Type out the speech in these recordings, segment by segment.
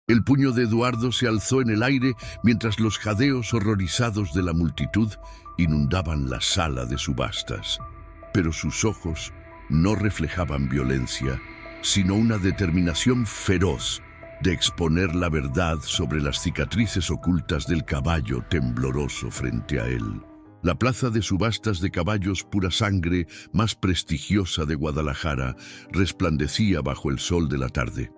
El puño de Eduardo se alzó en el aire mientras los jadeos horrorizados de la multitud inundaban la sala de subastas. Pero sus ojos no reflejaban violencia, sino una determinación feroz de exponer la verdad sobre las cicatrices ocultas del caballo tembloroso frente a él. La plaza de subastas de caballos pura sangre más prestigiosa de Guadalajara resplandecía bajo el sol de la tarde.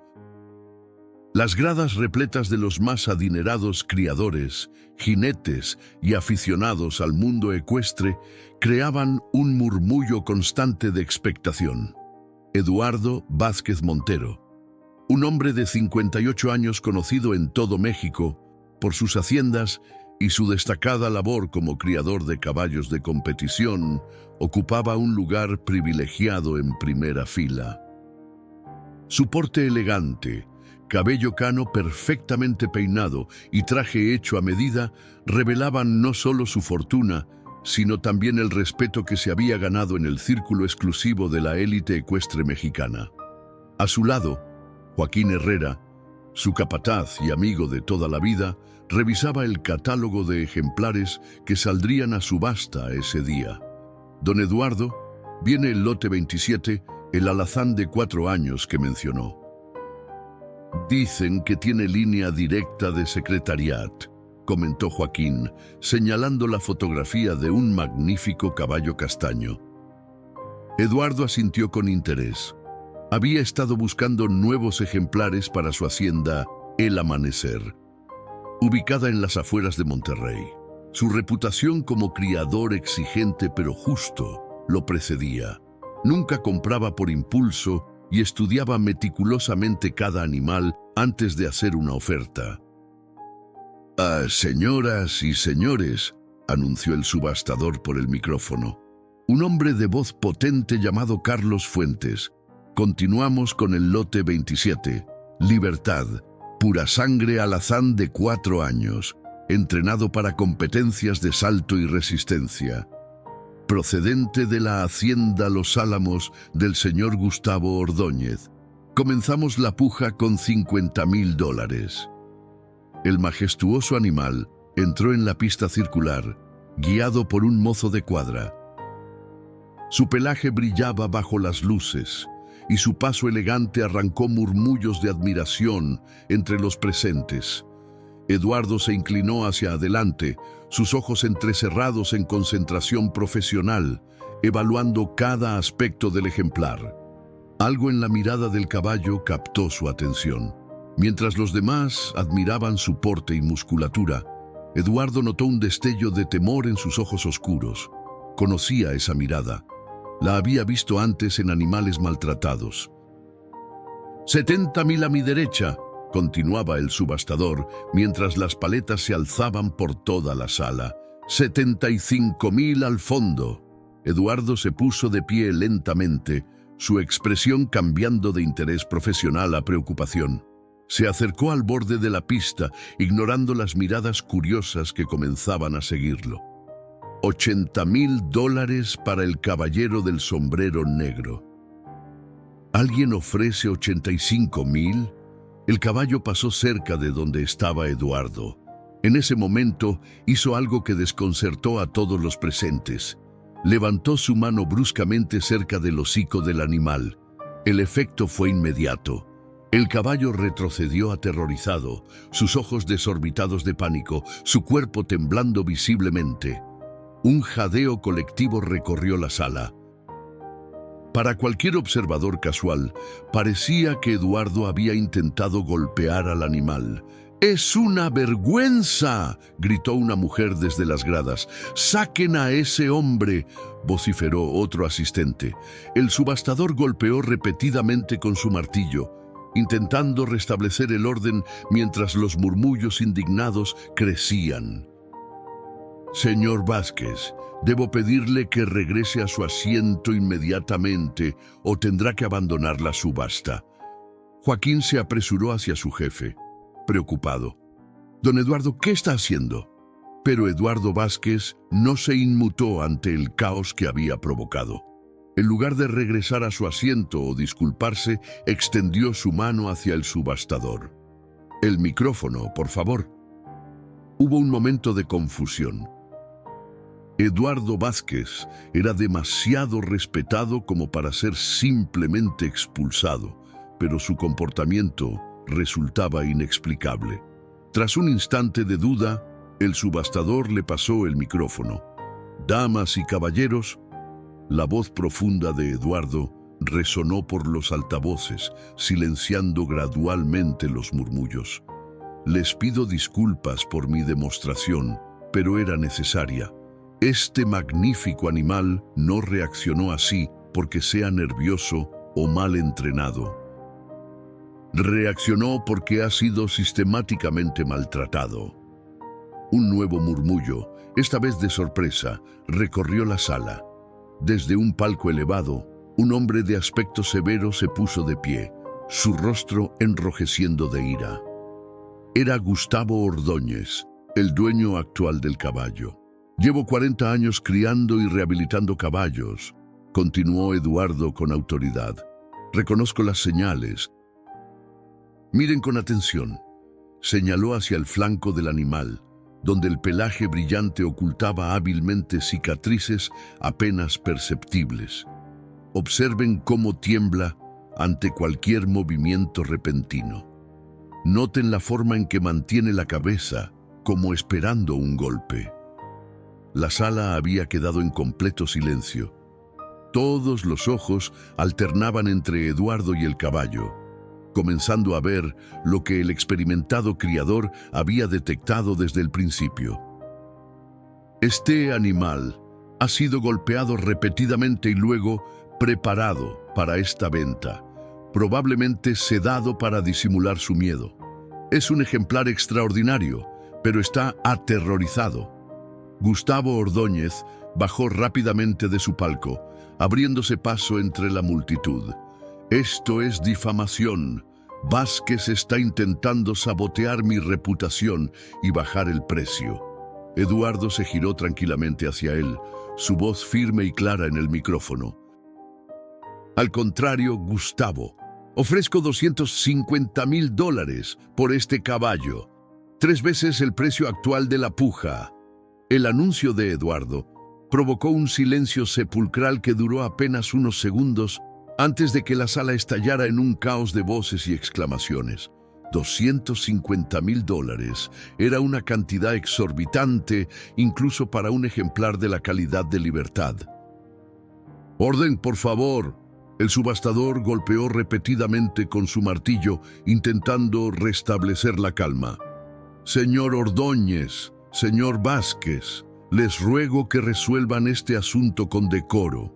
Las gradas repletas de los más adinerados criadores, jinetes y aficionados al mundo ecuestre creaban un murmullo constante de expectación. Eduardo Vázquez Montero, un hombre de 58 años conocido en todo México por sus haciendas y su destacada labor como criador de caballos de competición, ocupaba un lugar privilegiado en primera fila. Su porte elegante, cabello cano perfectamente peinado y traje hecho a medida revelaban no solo su fortuna, sino también el respeto que se había ganado en el círculo exclusivo de la élite ecuestre mexicana. A su lado, Joaquín Herrera, su capataz y amigo de toda la vida, revisaba el catálogo de ejemplares que saldrían a subasta ese día. Don Eduardo, viene el lote 27, el alazán de 4 años que mencionó. Dicen que tiene línea directa de secretariat, comentó Joaquín, señalando la fotografía de un magnífico caballo castaño. Eduardo asintió con interés. Había estado buscando nuevos ejemplares para su hacienda El Amanecer, ubicada en las afueras de Monterrey. Su reputación como criador exigente pero justo lo precedía. Nunca compraba por impulso y estudiaba meticulosamente cada animal antes de hacer una oferta. Señoras y señores, anunció el subastador por el micrófono. Un hombre de voz potente llamado Carlos Fuentes. Continuamos con el lote 27, Libertad, pura sangre alazán de 4 años, entrenado para competencias de salto y resistencia. Procedente de la hacienda Los Álamos del señor Gustavo Ordóñez. Comenzamos la puja con $50,000. El majestuoso animal entró en la pista circular, guiado por un mozo de cuadra. Su pelaje brillaba bajo las luces, y su paso elegante arrancó murmullos de admiración entre los presentes. Eduardo se inclinó hacia adelante, sus ojos entrecerrados en concentración profesional, evaluando cada aspecto del ejemplar. Algo en la mirada del caballo captó su atención. Mientras los demás admiraban su porte y musculatura, Eduardo notó un destello de temor en sus ojos oscuros. Conocía esa mirada. La había visto antes en animales maltratados. «$70,000 a mi derecha», continuaba el subastador, mientras las paletas se alzaban por toda la sala. «$75,000 al fondo». Eduardo se puso de pie lentamente, su expresión cambiando de interés profesional a preocupación. Se acercó al borde de la pista, ignorando las miradas curiosas que comenzaban a seguirlo. $80,000 para el caballero del sombrero negro. ¿Alguien ofrece 85,000? El caballo pasó cerca de donde estaba Eduardo. En ese momento hizo algo que desconcertó a todos los presentes. Levantó su mano bruscamente cerca del hocico del animal. El efecto fue inmediato. El caballo retrocedió aterrorizado, sus ojos desorbitados de pánico, su cuerpo temblando visiblemente. Un jadeo colectivo recorrió la sala. Para cualquier observador casual, parecía que Eduardo había intentado golpear al animal. «¡Es una vergüenza!», gritó una mujer desde las gradas. «¡Saquen a ese hombre!», vociferó otro asistente. El subastador golpeó repetidamente con su martillo, intentando restablecer el orden mientras los murmullos indignados crecían. «Señor Vázquez, debo pedirle que regrese a su asiento inmediatamente o tendrá que abandonar la subasta». Joaquín se apresuró hacia su jefe, preocupado. «Don Eduardo, ¿qué está haciendo?». Pero Eduardo Vázquez no se inmutó ante el caos que había provocado. En lugar de regresar a su asiento o disculparse, extendió su mano hacia el subastador. El micrófono, por favor. Hubo un momento de confusión. Eduardo Vázquez era demasiado respetado como para ser simplemente expulsado, pero su comportamiento resultaba inexplicable. Tras un instante de duda, el subastador le pasó el micrófono. Damas y caballeros, la voz profunda de Eduardo resonó por los altavoces, silenciando gradualmente los murmullos. Les pido disculpas por mi demostración, pero era necesaria. Este magnífico animal no reaccionó así porque sea nervioso o mal entrenado. Reaccionó porque ha sido sistemáticamente maltratado. Un nuevo murmullo, esta vez de sorpresa, recorrió la sala. Desde un palco elevado, un hombre de aspecto severo se puso de pie, su rostro enrojeciendo de ira. Era Gustavo Ordóñez, el dueño actual del caballo. Llevo 40 años criando y rehabilitando caballos, continuó Eduardo con autoridad. Reconozco las señales. Miren con atención. Señaló hacia el flanco del animal, donde el pelaje brillante ocultaba hábilmente cicatrices apenas perceptibles. Observen cómo tiembla ante cualquier movimiento repentino. Noten la forma en que mantiene la cabeza, como esperando un golpe. La sala había quedado en completo silencio. Todos los ojos alternaban entre Eduardo y el caballo, comenzando a ver lo que el experimentado criador había detectado desde el principio. Este animal ha sido golpeado repetidamente y luego preparado para esta venta, probablemente sedado para disimular su miedo. Es un ejemplar extraordinario, pero está aterrorizado. Gustavo Ordóñez bajó rápidamente de su palco, abriéndose paso entre la multitud. Esto es difamación. Vázquez está intentando sabotear mi reputación y bajar el precio. Eduardo se giró tranquilamente hacia él, su voz firme y clara en el micrófono. Al contrario, Gustavo, ofrezco $250,000 por este caballo, 3 veces el precio actual de la puja. El anuncio de Eduardo provocó un silencio sepulcral que duró apenas unos segundos antes de que la sala estallara en un caos de voces y exclamaciones. $250,000 era una cantidad exorbitante incluso para un ejemplar de la calidad de Libertad. «Orden, por favor». El subastador golpeó repetidamente con su martillo, intentando restablecer la calma. «Señor Ordóñez, señor Vázquez, les ruego que resuelvan este asunto con decoro».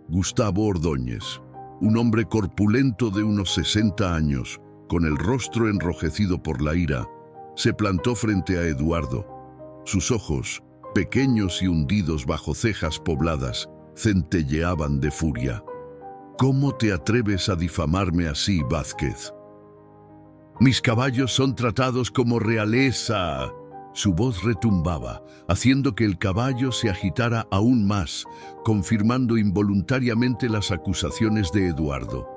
Gustavo Ordóñez, un hombre corpulento de unos 60 años, con el rostro enrojecido por la ira, se plantó frente a Eduardo. Sus ojos, pequeños y hundidos bajo cejas pobladas, centelleaban de furia. «¿Cómo te atreves a difamarme así, Vázquez? Mis caballos son tratados como realeza». Su voz retumbaba, haciendo que el caballo se agitara aún más, confirmando involuntariamente las acusaciones de Eduardo.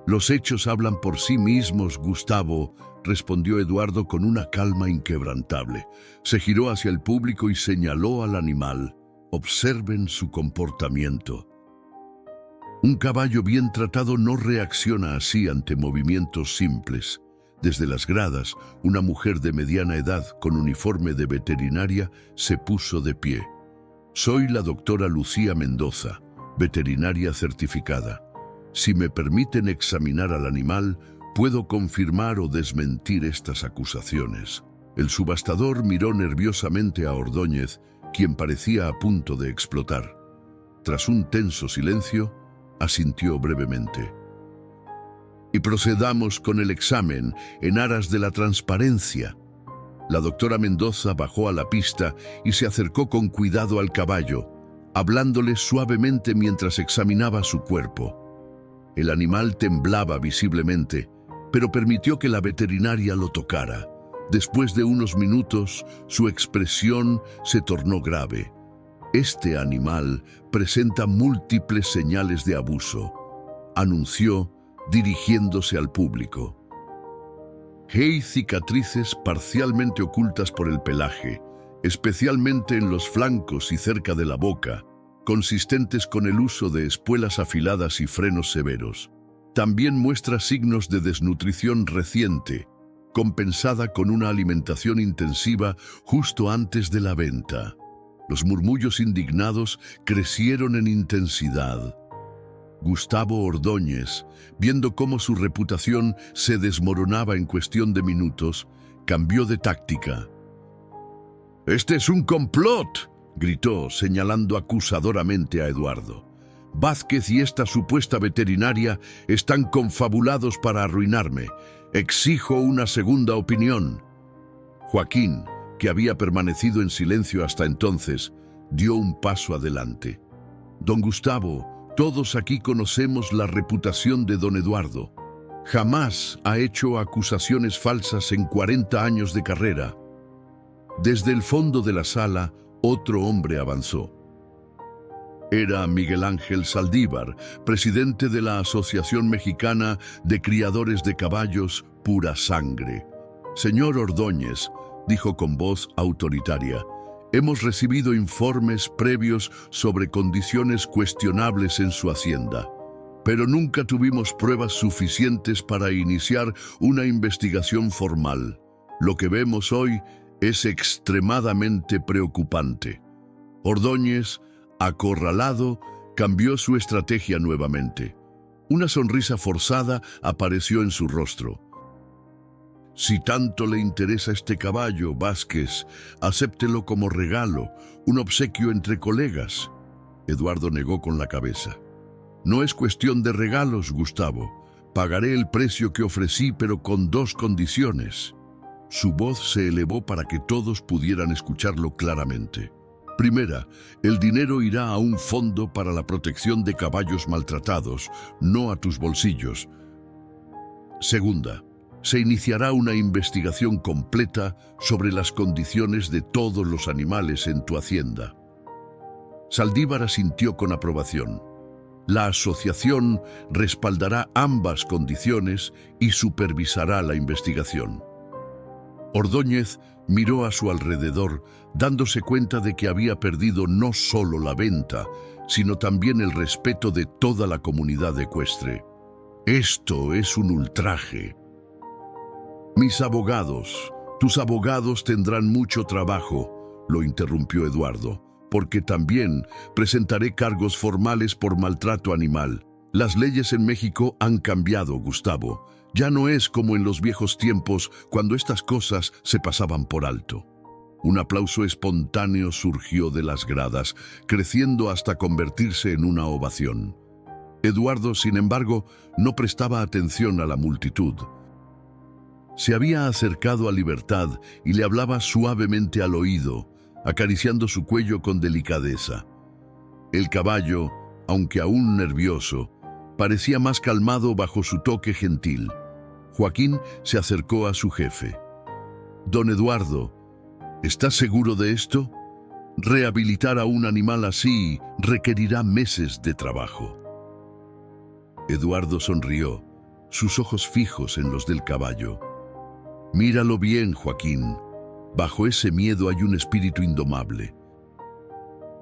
«Los hechos hablan por sí mismos, Gustavo», respondió Eduardo con una calma inquebrantable. Se giró hacia el público y señaló al animal. «Observen su comportamiento». Un caballo bien tratado no reacciona así ante movimientos simples. Desde las gradas, una mujer de mediana edad con uniforme de veterinaria se puso de pie. «Soy la doctora Lucía Mendoza, veterinaria certificada. Si me permiten examinar al animal, puedo confirmar o desmentir estas acusaciones». El subastador miró nerviosamente a Ordóñez, quien parecía a punto de explotar. Tras un tenso silencio, asintió brevemente. «Y procedamos con el examen en aras de la transparencia». La doctora Mendoza bajó a la pista y se acercó con cuidado al caballo, hablándole suavemente mientras examinaba su cuerpo. El animal temblaba visiblemente, pero permitió que la veterinaria lo tocara. Después de unos minutos, su expresión se tornó grave. «Este animal presenta múltiples señales de abuso», anunció, dirigiéndose al público. Hay cicatrices parcialmente ocultas por el pelaje, especialmente en los flancos y cerca de la boca, consistentes con el uso de espuelas afiladas y frenos severos. También muestra signos de desnutrición reciente, compensada con una alimentación intensiva justo antes de la venta. Los murmullos indignados crecieron en intensidad. Gustavo Ordóñez, viendo cómo su reputación se desmoronaba en cuestión de minutos, cambió de táctica. «¡Este es un complot!», gritó, señalando acusadoramente a Eduardo. «Vázquez y esta supuesta veterinaria están confabulados para arruinarme. Exijo una segunda opinión». Joaquín, que había permanecido en silencio hasta entonces, dio un paso adelante. «Don Gustavo, todos aquí conocemos la reputación de don Eduardo. Jamás ha hecho acusaciones falsas en 40 años de carrera». Desde el fondo de la sala, otro hombre avanzó. Era Miguel Ángel Saldívar, presidente de la Asociación Mexicana de Criadores de Caballos Pura Sangre. «Señor Ordóñez», dijo con voz autoritaria, «hemos recibido informes previos sobre condiciones cuestionables en su hacienda, pero nunca tuvimos pruebas suficientes para iniciar una investigación formal. Lo que vemos hoy es extremadamente preocupante». Ordóñez, acorralado, cambió su estrategia nuevamente. Una sonrisa forzada apareció en su rostro. «Si tanto le interesa este caballo, Vázquez, acéptelo como regalo, un obsequio entre colegas». Eduardo negó con la cabeza. «No es cuestión de regalos, Gustavo. Pagaré el precio que ofrecí, pero con dos condiciones». Su voz se elevó para que todos pudieran escucharlo claramente. Primera, el dinero irá a un fondo para la protección de caballos maltratados, no a tus bolsillos. Segunda, se iniciará una investigación completa sobre las condiciones de todos los animales en tu hacienda. Saldívar asintió con aprobación. La asociación respaldará ambas condiciones y supervisará la investigación. Ordóñez miró a su alrededor, dándose cuenta de que había perdido no solo la venta, sino también el respeto de toda la comunidad ecuestre. «Esto es un ultraje». «Mis abogados, tus abogados tendrán mucho trabajo», lo interrumpió Eduardo, «porque también presentaré cargos formales por maltrato animal. Las leyes en México han cambiado, Gustavo. Ya no es como en los viejos tiempos cuando estas cosas se pasaban por alto». Un aplauso espontáneo surgió de las gradas, creciendo hasta convertirse en una ovación. Eduardo, sin embargo, no prestaba atención a la multitud. Se había acercado a Libertad y le hablaba suavemente al oído, acariciando su cuello con delicadeza. El caballo, aunque aún nervioso, parecía más calmado bajo su toque gentil. Joaquín se acercó a su jefe. «Don Eduardo, ¿estás seguro de esto? Rehabilitar a un animal así requerirá meses de trabajo». Eduardo sonrió, sus ojos fijos en los del caballo. «Míralo bien, Joaquín. Bajo ese miedo hay un espíritu indomable.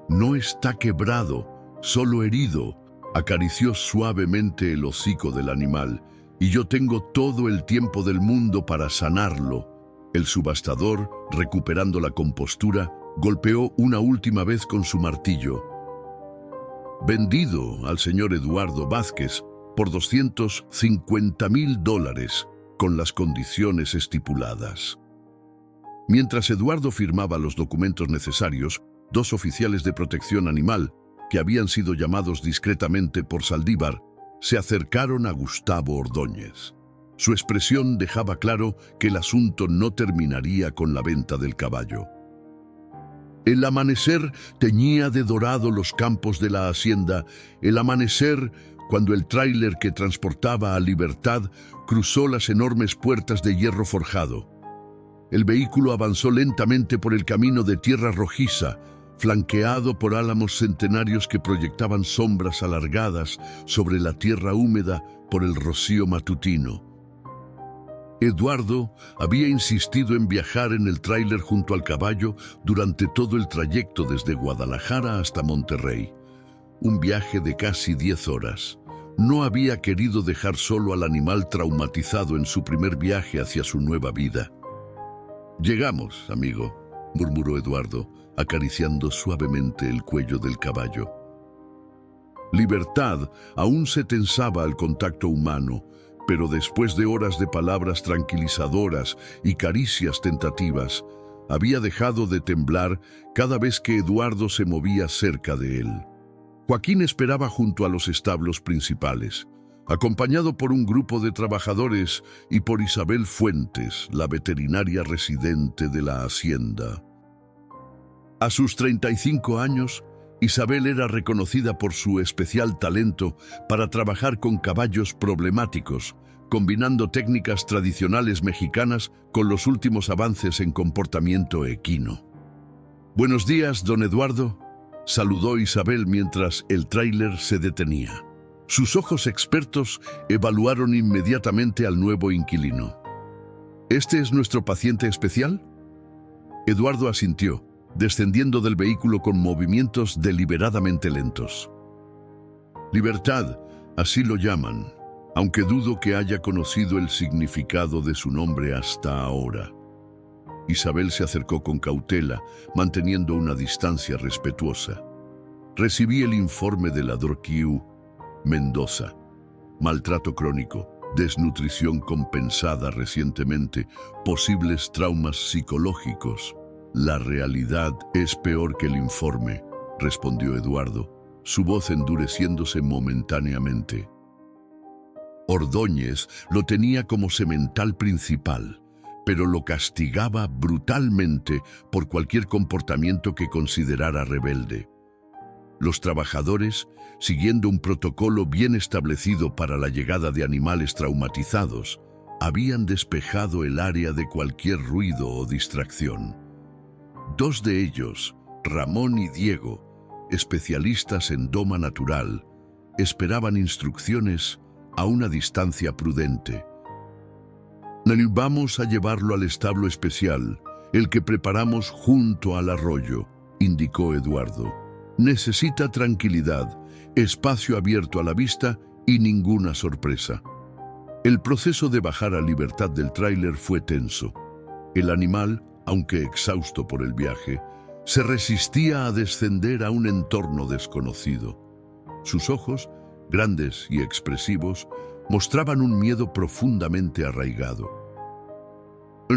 No está quebrado, solo herido», acarició suavemente el hocico del animal, «y yo tengo todo el tiempo del mundo para sanarlo». El subastador, recuperando la compostura, golpeó una última vez con su martillo. «Vendido al señor Eduardo Vázquez por $250,000, con las condiciones estipuladas». Mientras Eduardo firmaba los documentos necesarios, dos oficiales de protección animal, que habían sido llamados discretamente por Saldívar, se acercaron a Gustavo Ordóñez. Su expresión dejaba claro que el asunto no terminaría con la venta del caballo. El amanecer teñía de dorado los campos de la hacienda, el amanecer cuando el tráiler que transportaba a Libertad cruzó las enormes puertas de hierro forjado. El vehículo avanzó lentamente por el camino de tierra rojiza, flanqueado por álamos centenarios que proyectaban sombras alargadas sobre la tierra húmeda por el rocío matutino. Eduardo había insistido en viajar en el tráiler junto al caballo durante todo el trayecto desde Guadalajara hasta Monterrey. Un viaje de casi 10 horas. No había querido dejar solo al animal traumatizado en su primer viaje hacia su nueva vida. «Llegamos, amigo», murmuró Eduardo, acariciando suavemente el cuello del caballo. Libertad aún se tensaba al contacto humano, pero después de horas de palabras tranquilizadoras y caricias tentativas, había dejado de temblar cada vez que Eduardo se movía cerca de él. Joaquín esperaba junto a los establos principales, acompañado por un grupo de trabajadores y por Isabel Fuentes, la veterinaria residente de la hacienda. A sus 35 años, Isabel era reconocida por su especial talento para trabajar con caballos problemáticos, combinando técnicas tradicionales mexicanas con los últimos avances en comportamiento equino. «Buenos días, don Eduardo», saludó Isabel mientras el tráiler se detenía. Sus ojos expertos evaluaron inmediatamente al nuevo inquilino. «¿Este es nuestro paciente especial?». Eduardo asintió, descendiendo del vehículo con movimientos deliberadamente lentos. «Libertad, así lo llaman, aunque dudo que haya conocido el significado de su nombre hasta ahora». Isabel se acercó con cautela, manteniendo una distancia respetuosa. «Recibí el informe de la DROQ Mendoza. Maltrato crónico, desnutrición compensada recientemente, posibles traumas psicológicos». «La realidad es peor que el informe», respondió Eduardo, su voz endureciéndose momentáneamente. Ordóñez lo tenía como semental principal, pero lo castigaba brutalmente por cualquier comportamiento que considerara rebelde. Los trabajadores, siguiendo un protocolo bien establecido para la llegada de animales traumatizados, habían despejado el área de cualquier ruido o distracción. Dos de ellos, Ramón y Diego, especialistas en doma natural, esperaban instrucciones a una distancia prudente. «Vamos a llevarlo al establo especial, el que preparamos junto al arroyo», indicó Eduardo. «Necesita tranquilidad, espacio abierto a la vista y ninguna sorpresa». El proceso de bajar a Libertad del tráiler fue tenso. El animal, aunque exhausto por el viaje, se resistía a descender a un entorno desconocido. Sus ojos, grandes y expresivos, mostraban un miedo profundamente arraigado.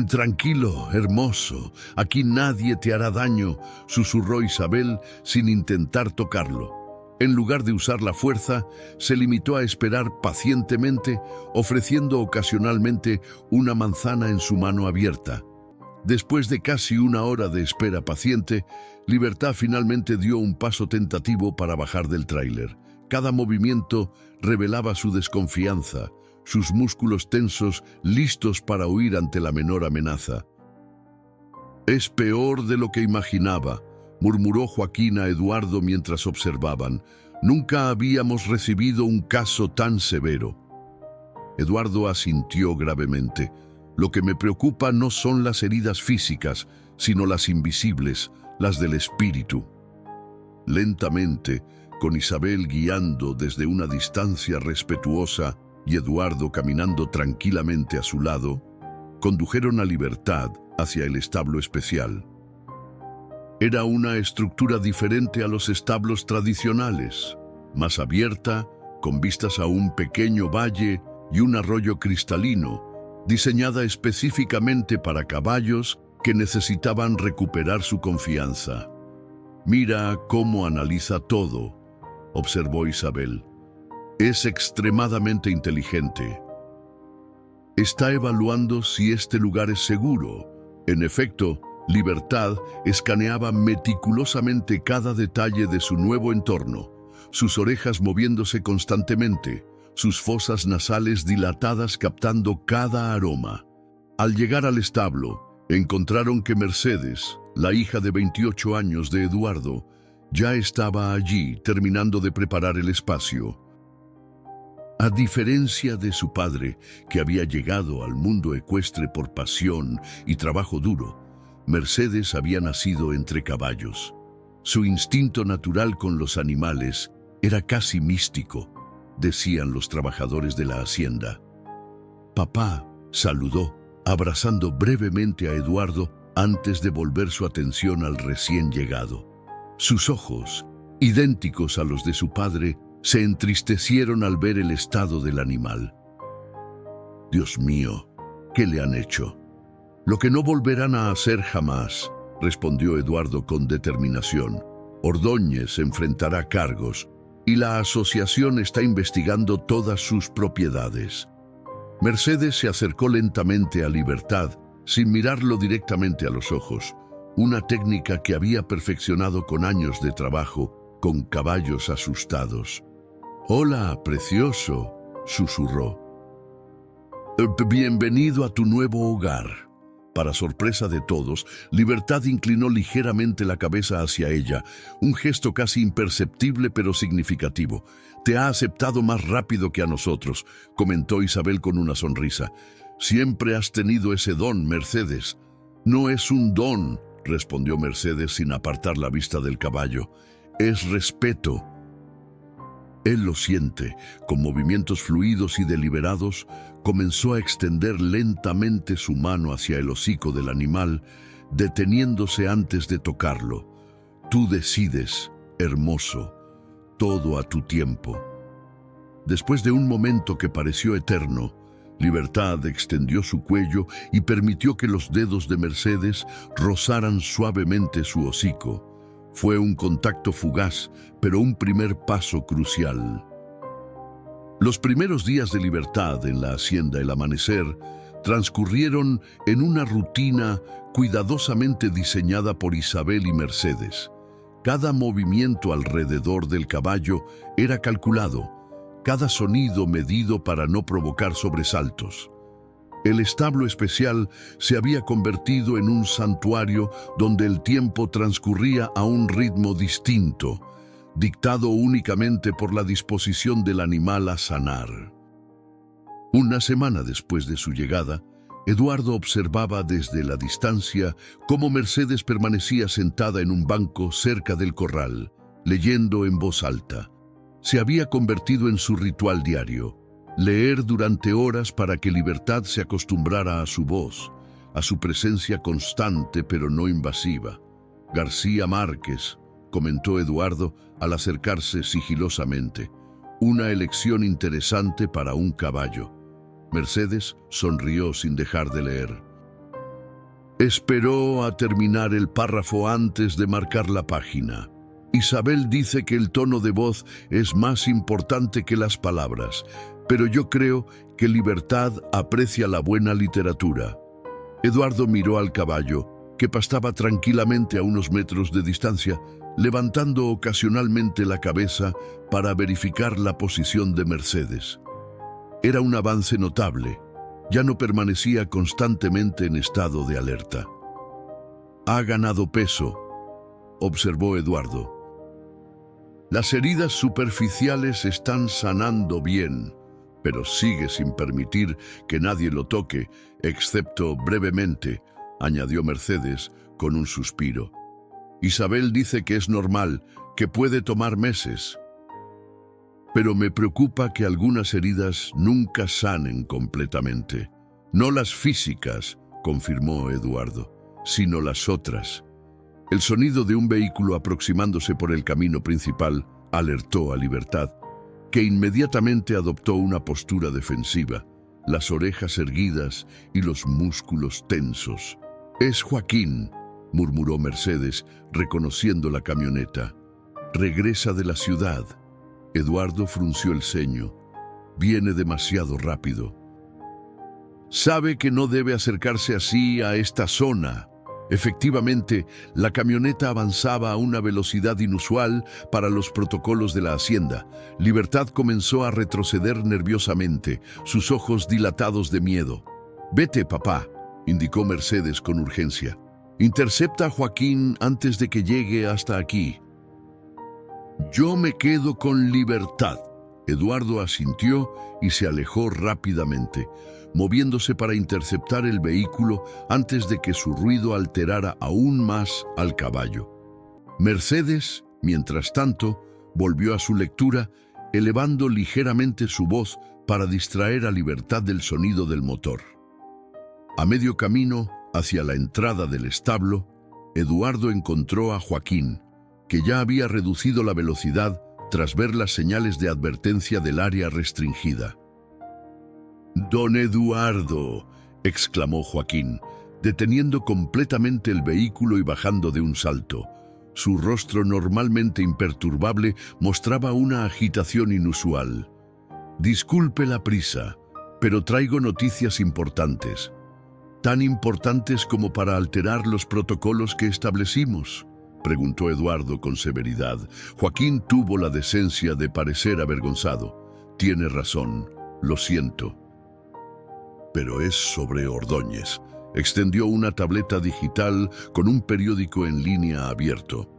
«Tranquilo, hermoso, aquí nadie te hará daño», susurró Isabel sin intentar tocarlo. En lugar de usar la fuerza, se limitó a esperar pacientemente, ofreciendo ocasionalmente una manzana en su mano abierta. Después de casi una hora de espera paciente, Libertad finalmente dio un paso tentativo para bajar del tráiler. Cada movimiento revelaba su desconfianza, sus músculos tensos listos para huir ante la menor amenaza. «Es peor de lo que imaginaba», murmuró Joaquín a Eduardo mientras observaban. «Nunca habíamos recibido un caso tan severo». Eduardo asintió gravemente. «Lo que me preocupa no son las heridas físicas, sino las invisibles, las del espíritu». Lentamente, con Isabel guiando desde una distancia respetuosa y Eduardo caminando tranquilamente a su lado, condujeron a Libertad hacia el establo especial. Era una estructura diferente a los establos tradicionales, más abierta, con vistas a un pequeño valle y un arroyo cristalino, diseñada específicamente para caballos que necesitaban recuperar su confianza. «Mira cómo analiza todo», observó Isabel. «Es extremadamente inteligente. Está evaluando si este lugar es seguro». En efecto, Libertad escaneaba meticulosamente cada detalle de su nuevo entorno, sus orejas moviéndose constantemente, sus fosas nasales dilatadas captando cada aroma. Al llegar al establo, encontraron que Mercedes, la hija de 28 años de Eduardo, ya estaba allí terminando de preparar el espacio. A diferencia de su padre, que había llegado al mundo ecuestre por pasión y trabajo duro, Mercedes había nacido entre caballos. Su instinto natural con los animales era casi místico, decían los trabajadores de la hacienda. Papá saludó, abrazando brevemente a Eduardo antes de volver su atención al recién llegado. Sus ojos, idénticos a los de su padre, se entristecieron al ver el estado del animal. Dios mío, ¿qué le han hecho? Lo que no volverán a hacer jamás, respondió Eduardo con determinación. Ordóñez enfrentará cargos y la asociación está investigando todas sus propiedades. Mercedes se acercó lentamente a Libertad, sin mirarlo directamente a los ojos, una técnica que había perfeccionado con años de trabajo con caballos asustados. «Hola, precioso», susurró. «Bienvenido a tu nuevo hogar». Para sorpresa de todos, Libertad inclinó ligeramente la cabeza hacia ella, un gesto casi imperceptible pero significativo. «Te ha aceptado más rápido que a nosotros», comentó Isabel con una sonrisa. «Siempre has tenido ese don, Mercedes». «No es un don», respondió Mercedes sin apartar la vista del caballo. «Es respeto». Él lo siente, con movimientos fluidos y deliberados, comenzó a extender lentamente su mano hacia el hocico del animal, deteniéndose antes de tocarlo. «Tú decides, hermoso, todo a tu tiempo». Después de un momento que pareció eterno, Libertad extendió su cuello y permitió que los dedos de Mercedes rozaran suavemente su hocico. Fue un contacto fugaz, pero un primer paso crucial. Los primeros días de Libertad en la hacienda El Amanecer transcurrieron en una rutina cuidadosamente diseñada por Isabel y Mercedes. Cada movimiento alrededor del caballo era calculado, cada sonido medido para no provocar sobresaltos. El establo especial se había convertido en un santuario donde el tiempo transcurría a un ritmo distinto, dictado únicamente por la disposición del animal a sanar. Una semana después de su llegada, Eduardo observaba desde la distancia cómo Mercedes permanecía sentada en un banco cerca del corral, leyendo en voz alta. Se había convertido en su ritual diario. Leer durante horas para que Libertad se acostumbrara a su voz, a su presencia constante pero no invasiva. «García Márquez», comentó Eduardo al acercarse sigilosamente. «Una elección interesante para un caballo». Mercedes sonrió sin dejar de leer. Esperó a terminar el párrafo antes de marcar la página. «Isabel dice que el tono de voz es más importante que las palabras, pero yo creo que Libertad aprecia la buena literatura». Eduardo miró al caballo, que pastaba tranquilamente a unos metros de distancia, levantando ocasionalmente la cabeza para verificar la posición de Mercedes. Era un avance notable. Ya no permanecía constantemente en estado de alerta. «Ha ganado peso», observó Eduardo. «Las heridas superficiales están sanando bien, pero sigue sin permitir que nadie lo toque, excepto brevemente», añadió Mercedes con un suspiro. «Isabel dice que es normal, que puede tomar meses. Pero me preocupa que algunas heridas nunca sanen completamente. No las físicas», confirmó Eduardo, «sino las otras». El sonido de un vehículo aproximándose por el camino principal alertó a Libertad, que inmediatamente adoptó una postura defensiva, las orejas erguidas y los músculos tensos. «Es Joaquín», murmuró Mercedes, reconociendo la camioneta. «Regresa de la ciudad». Eduardo frunció el ceño. «Viene demasiado rápido». «Sabe que no debe acercarse así a esta zona». Efectivamente, la camioneta avanzaba a una velocidad inusual para los protocolos de la hacienda. Libertad comenzó a retroceder nerviosamente, sus ojos dilatados de miedo. «Vete, papá», indicó Mercedes con urgencia. «Intercepta a Joaquín antes de que llegue hasta aquí». «Yo me quedo con Libertad», Eduardo asintió y se alejó rápidamente, moviéndose para interceptar el vehículo antes de que su ruido alterara aún más al caballo. Mercedes, mientras tanto, volvió a su lectura, elevando ligeramente su voz para distraer a Libertad del sonido del motor. A medio camino, hacia la entrada del establo, Eduardo encontró a Joaquín, que ya había reducido la velocidad tras ver las señales de advertencia del área restringida. «Don Eduardo», exclamó Joaquín, deteniendo completamente el vehículo y bajando de un salto. Su rostro, normalmente imperturbable, mostraba una agitación inusual. «Disculpe la prisa, pero traigo noticias importantes. ¿Tan importantes como para alterar los protocolos que establecimos?», preguntó Eduardo con severidad. Joaquín tuvo la decencia de parecer avergonzado. «Tiene razón, lo siento. Pero es sobre Ordóñez». Extendió una tableta digital con un periódico en línea abierto.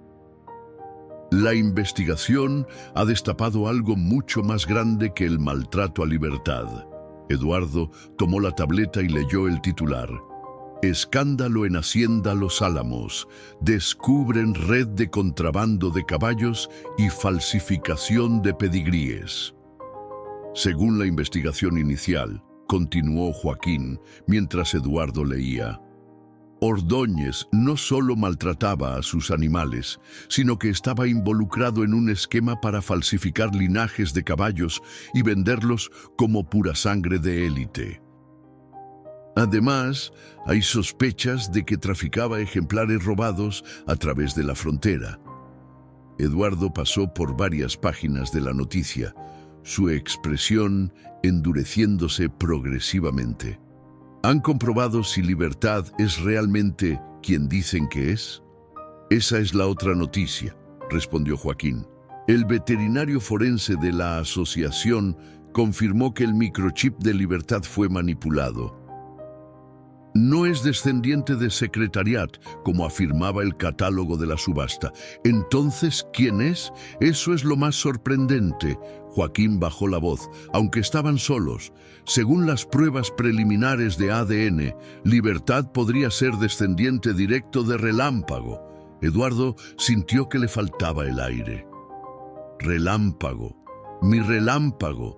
«La investigación ha destapado algo mucho más grande que el maltrato a Libertad». Eduardo tomó la tableta y leyó el titular. «Escándalo en Hacienda Los Álamos. Descubren red de contrabando de caballos y falsificación de pedigríes». Según la investigación inicial, continuó Joaquín, mientras Eduardo leía, Ordóñez no solo maltrataba a sus animales, sino que estaba involucrado en un esquema para falsificar linajes de caballos y venderlos como pura sangre de élite. Además, hay sospechas de que traficaba ejemplares robados a través de la frontera. Eduardo pasó por varias páginas de la noticia, su expresión endureciéndose progresivamente. ¿Han comprobado si Libertad es realmente quien dicen que es? Esa es la otra noticia, respondió Joaquín. El veterinario forense de la asociación confirmó que el microchip de Libertad fue manipulado. No es descendiente de Secretariat, como afirmaba el catálogo de la subasta. Entonces, ¿quién es? Eso es lo más sorprendente. Joaquín bajó la voz, aunque estaban solos. Según las pruebas preliminares de ADN, Libertad podría ser descendiente directo de Relámpago. Eduardo sintió que le faltaba el aire. Relámpago, mi Relámpago.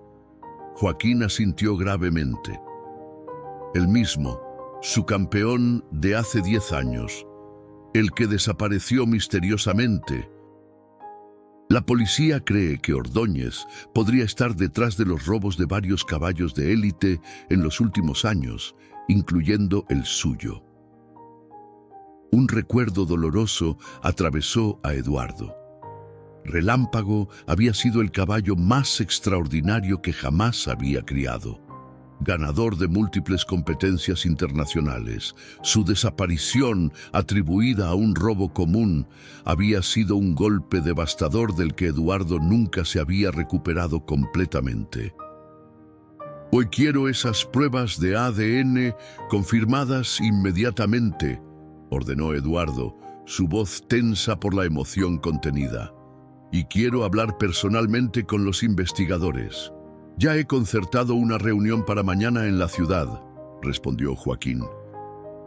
Joaquín asintió gravemente. El mismo. Su campeón de hace 10 años, el que desapareció misteriosamente. La policía cree que Ordóñez podría estar detrás de los robos de varios caballos de élite en los últimos años, incluyendo el suyo. Un recuerdo doloroso atravesó a Eduardo. Relámpago había sido el caballo más extraordinario que jamás había criado. Ganador de múltiples competencias internacionales, su desaparición, atribuida a un robo común, había sido un golpe devastador del que Eduardo nunca se había recuperado completamente. Hoy quiero esas pruebas de ADN confirmadas inmediatamente, ordenó Eduardo, su voz tensa por la emoción contenida. Y quiero hablar personalmente con los investigadores. «Ya he concertado una reunión para mañana en la ciudad», respondió Joaquín.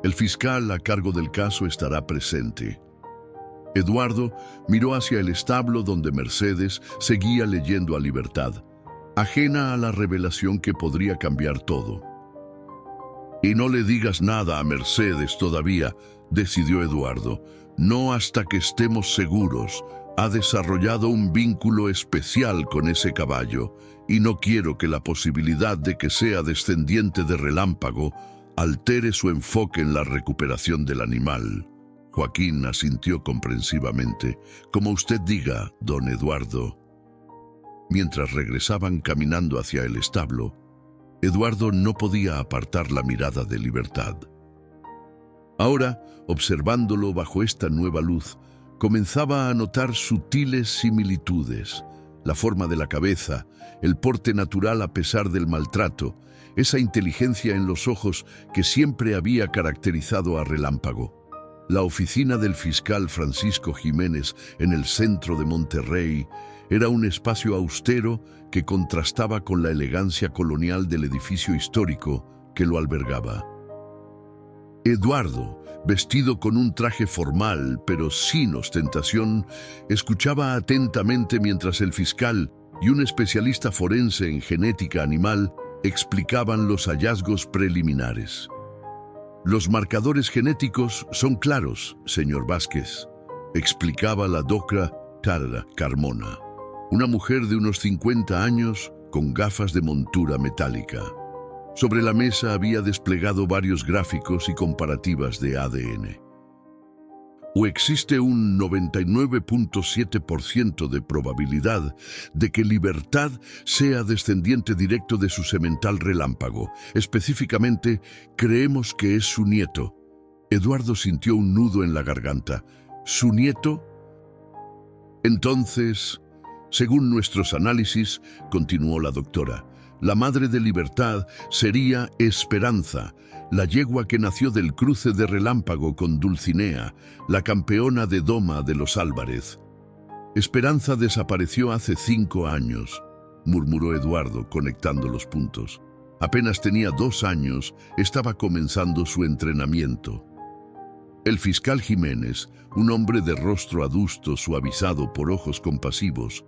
«El fiscal a cargo del caso estará presente». Eduardo miró hacia el establo donde Mercedes seguía leyendo a Libertad, ajena a la revelación que podría cambiar todo. «Y no le digas nada a Mercedes todavía», decidió Eduardo. «No hasta que estemos seguros. Ha desarrollado un vínculo especial con ese caballo y no quiero que la posibilidad de que sea descendiente de Relámpago altere su enfoque en la recuperación del animal». Joaquín asintió comprensivamente. «Como usted diga, don Eduardo». Mientras regresaban caminando hacia el establo, Eduardo no podía apartar la mirada de Libertad. Ahora, observándolo bajo esta nueva luz, comenzaba a notar sutiles similitudes, la forma de la cabeza, el porte natural a pesar del maltrato, esa inteligencia en los ojos que siempre había caracterizado a Relámpago. La oficina del fiscal Francisco Jiménez en el centro de Monterrey era un espacio austero que contrastaba con la elegancia colonial del edificio histórico que lo albergaba. Eduardo, vestido con un traje formal pero sin ostentación, escuchaba atentamente mientras el fiscal y un especialista forense en genética animal explicaban los hallazgos preliminares. Los marcadores genéticos son claros, señor Vázquez, explicaba la doctora Tara Carmona, una mujer de unos 50 años con gafas de montura metálica. Sobre la mesa había desplegado varios gráficos y comparativas de ADN. O existe un 99.7% de probabilidad de que Libertad sea descendiente directo de su semental Relámpago. Específicamente, creemos que es su nieto. Eduardo sintió un nudo en la garganta. ¿Su nieto? Entonces, según nuestros análisis, continuó la doctora, la madre de Libertad sería Esperanza, la yegua que nació del cruce de Relámpago con Dulcinea, la campeona de doma de los Álvarez. Esperanza desapareció hace 5 años, murmuró Eduardo, conectando los puntos. Apenas tenía 2 años, estaba comenzando su entrenamiento. El fiscal Jiménez, un hombre de rostro adusto suavizado por ojos compasivos,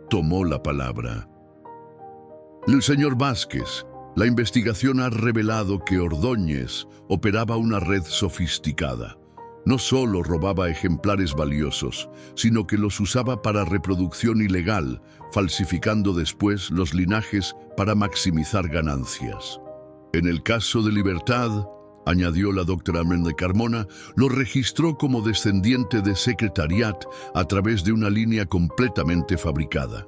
tomó la palabra. El señor Vázquez, la investigación ha revelado que Ordóñez operaba una red sofisticada. No solo robaba ejemplares valiosos, sino que los usaba para reproducción ilegal, falsificando después los linajes para maximizar ganancias. En el caso de Libertad, añadió la doctora Méndez Carmona, lo registró como descendiente de Secretariat a través de una línea completamente fabricada.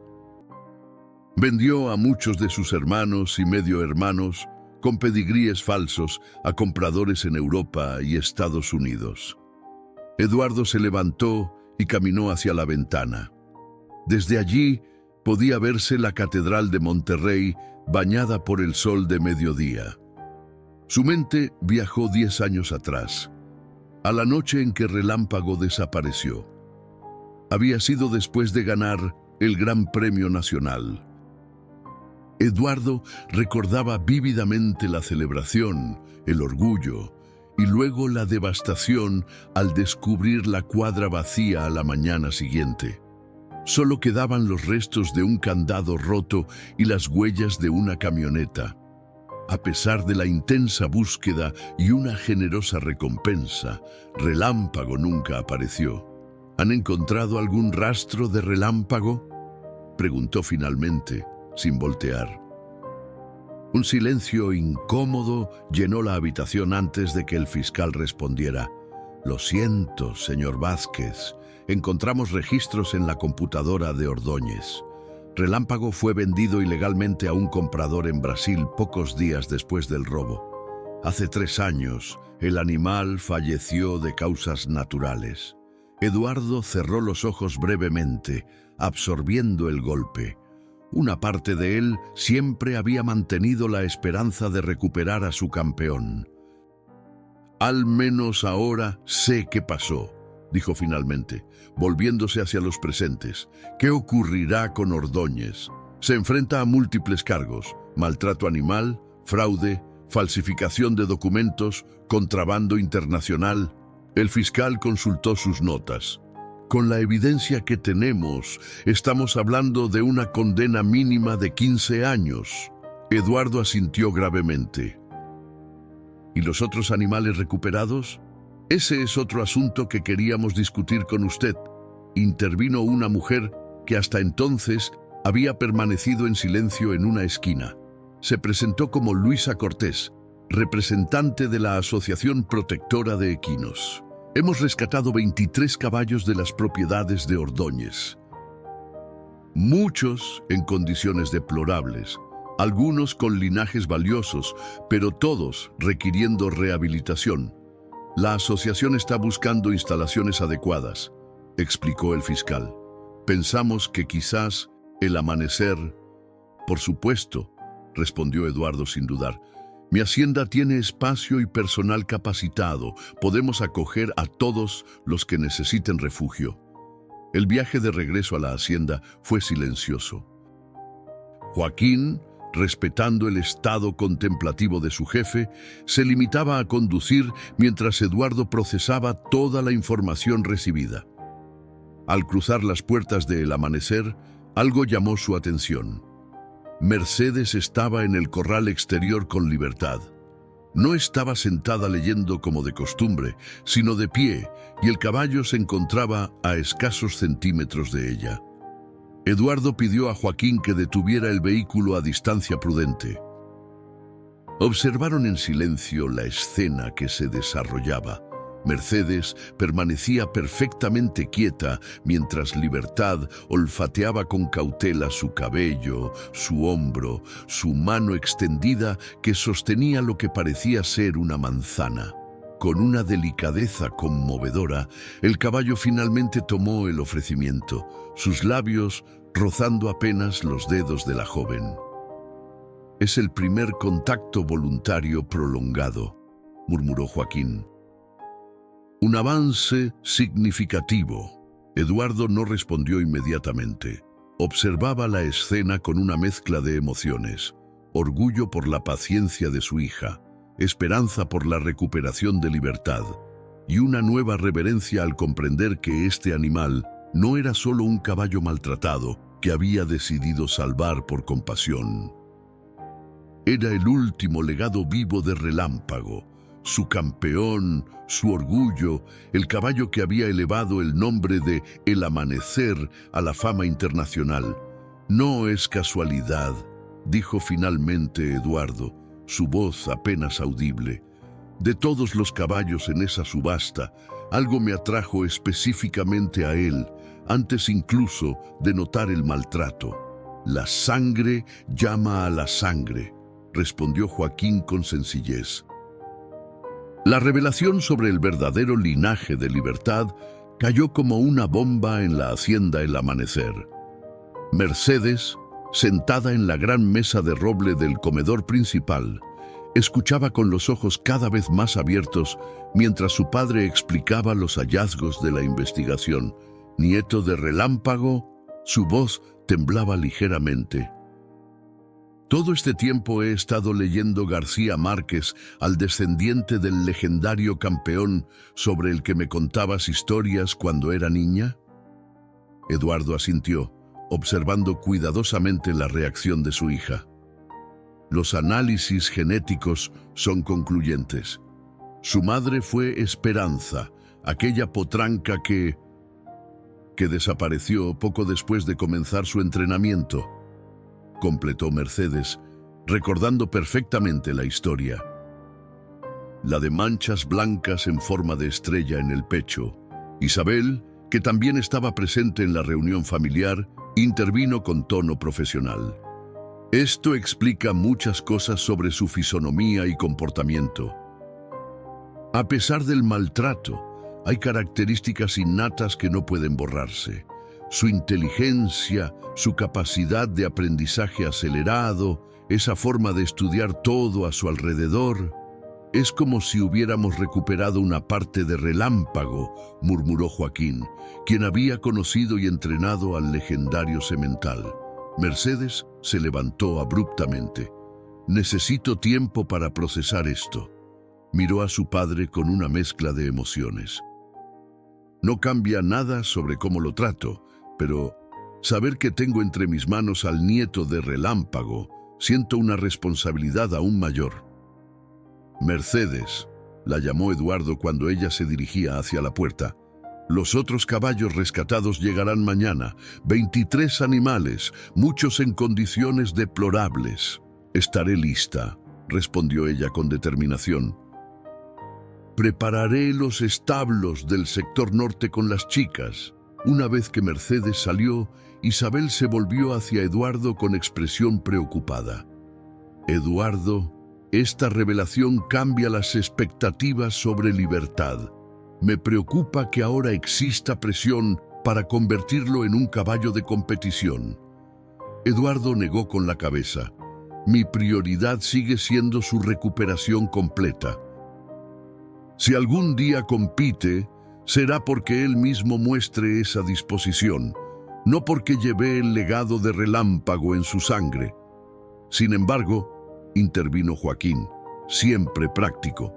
Vendió a muchos de sus hermanos y medio hermanos con pedigríes falsos a compradores en Europa y Estados Unidos. Eduardo se levantó y caminó hacia la ventana. Desde allí podía verse la Catedral de Monterrey bañada por el sol de mediodía. Su mente viajó 10 años atrás, a la noche en que Relámpago desapareció. Había sido después de ganar el Gran Premio Nacional. Eduardo recordaba vívidamente la celebración, el orgullo y luego la devastación al descubrir la cuadra vacía a la mañana siguiente. Solo quedaban los restos de un candado roto y las huellas de una camioneta. A pesar de la intensa búsqueda y una generosa recompensa, Relámpago nunca apareció. ¿Han encontrado algún rastro de Relámpago?, preguntó finalmente, sin voltear. Un silencio incómodo llenó la habitación antes de que el fiscal respondiera. Lo siento, señor Vázquez. Encontramos registros en la computadora de Ordóñez. Relámpago fue vendido ilegalmente a un comprador en Brasil pocos días después del robo. Hace 3 años, el animal falleció de causas naturales. Eduardo cerró los ojos brevemente, absorbiendo el golpe. Una parte de él siempre había mantenido la esperanza de recuperar a su campeón. Al menos ahora sé qué pasó, dijo finalmente, volviéndose hacia los presentes. ¿Qué ocurrirá con Ordóñez? Se enfrenta a múltiples cargos: maltrato animal, fraude, falsificación de documentos, contrabando internacional. El fiscal consultó sus notas. Con la evidencia que tenemos, estamos hablando de una condena mínima de 15 años. Eduardo asintió gravemente. ¿Y los otros animales recuperados? Ese es otro asunto que queríamos discutir con usted. Intervino una mujer que hasta entonces había permanecido en silencio en una esquina. Se presentó como Luisa Cortés, representante de la Asociación Protectora de Equinos. Hemos rescatado 23 caballos de las propiedades de Ordóñez. Muchos en condiciones deplorables, algunos con linajes valiosos, pero todos requiriendo rehabilitación. La asociación está buscando instalaciones adecuadas, explicó el fiscal. Pensamos que quizás el amanecer... Por supuesto, respondió Eduardo sin dudar. Mi hacienda tiene espacio y personal capacitado. Podemos acoger a todos los que necesiten refugio. El viaje de regreso a la hacienda fue silencioso. Joaquín, respetando el estado contemplativo de su jefe, se limitaba a conducir mientras Eduardo procesaba toda la información recibida. Al cruzar las puertas del amanecer, algo llamó su atención. Mercedes estaba en el corral exterior con Libertad. No estaba sentada leyendo como de costumbre, sino de pie, y el caballo se encontraba a escasos centímetros de ella. Eduardo pidió a Joaquín que detuviera el vehículo a distancia prudente. Observaron en silencio la escena que se desarrollaba. Mercedes permanecía perfectamente quieta mientras Libertad olfateaba con cautela su cabello, su hombro, su mano extendida que sostenía lo que parecía ser una manzana. Con una delicadeza conmovedora, el caballo finalmente tomó el ofrecimiento, sus labios rozando apenas los dedos de la joven. «Es el primer contacto voluntario prolongado», murmuró Joaquín. «Un avance significativo». Eduardo no respondió inmediatamente. Observaba la escena con una mezcla de emociones: orgullo por la paciencia de su hija, esperanza por la recuperación de Libertad y una nueva reverencia al comprender que este animal no era solo un caballo maltratado que había decidido salvar por compasión. Era el último legado vivo de Relámpago, su campeón, su orgullo, el caballo que había elevado el nombre de El Amanecer a la fama internacional. «No es casualidad», dijo finalmente Eduardo, su voz apenas audible. «De todos los caballos en esa subasta, algo me atrajo específicamente a él, antes incluso de notar el maltrato». «La sangre llama a la sangre», respondió Joaquín con sencillez. La revelación sobre el verdadero linaje de Libertad cayó como una bomba en la hacienda El Amanecer. Mercedes, sentada en la gran mesa de roble del comedor principal, escuchaba con los ojos cada vez más abiertos mientras su padre explicaba los hallazgos de la investigación. Nieto de Relámpago, su voz temblaba ligeramente. «Todo este tiempo he estado leyendo García Márquez, al descendiente del legendario campeón sobre el que me contabas historias cuando era niña». Eduardo asintió, observando cuidadosamente la reacción de su hija. Los análisis genéticos son concluyentes. Su madre fue Esperanza, aquella potranca que desapareció poco después de comenzar su entrenamiento, completó Mercedes, recordando perfectamente la historia. La de manchas blancas en forma de estrella en el pecho. Isabel, que también estaba presente en la reunión familiar, intervino con tono profesional. «Esto explica muchas cosas sobre su fisonomía y comportamiento. A pesar del maltrato, hay características innatas que no pueden borrarse. Su inteligencia, su capacidad de aprendizaje acelerado, esa forma de estudiar todo a su alrededor. Es como si hubiéramos recuperado una parte de Relámpago», murmuró Joaquín, quien había conocido y entrenado al legendario semental. Mercedes se levantó abruptamente. «Necesito tiempo para procesar esto». Miró a su padre con una mezcla de emociones. «No cambia nada sobre cómo lo trato, pero saber que tengo entre mis manos al nieto de Relámpago, siento una responsabilidad aún mayor». «Mercedes», la llamó Eduardo cuando ella se dirigía hacia la puerta. «Los otros caballos rescatados llegarán mañana. 23 animales, muchos en condiciones deplorables». «Estaré lista», respondió ella con determinación. «Prepararé los establos del sector norte con las chicas». Una vez que Mercedes salió, Isabel se volvió hacia Eduardo con expresión preocupada. «Eduardo, esta revelación cambia las expectativas sobre Libertad. Me preocupa que ahora exista presión para convertirlo en un caballo de competición». Eduardo negó con la cabeza. Mi prioridad sigue siendo su recuperación completa. Si algún día compite, será porque él mismo muestre esa disposición, no porque lleve el legado de Relámpago en su sangre. Sin embargo, intervino Joaquín, siempre práctico,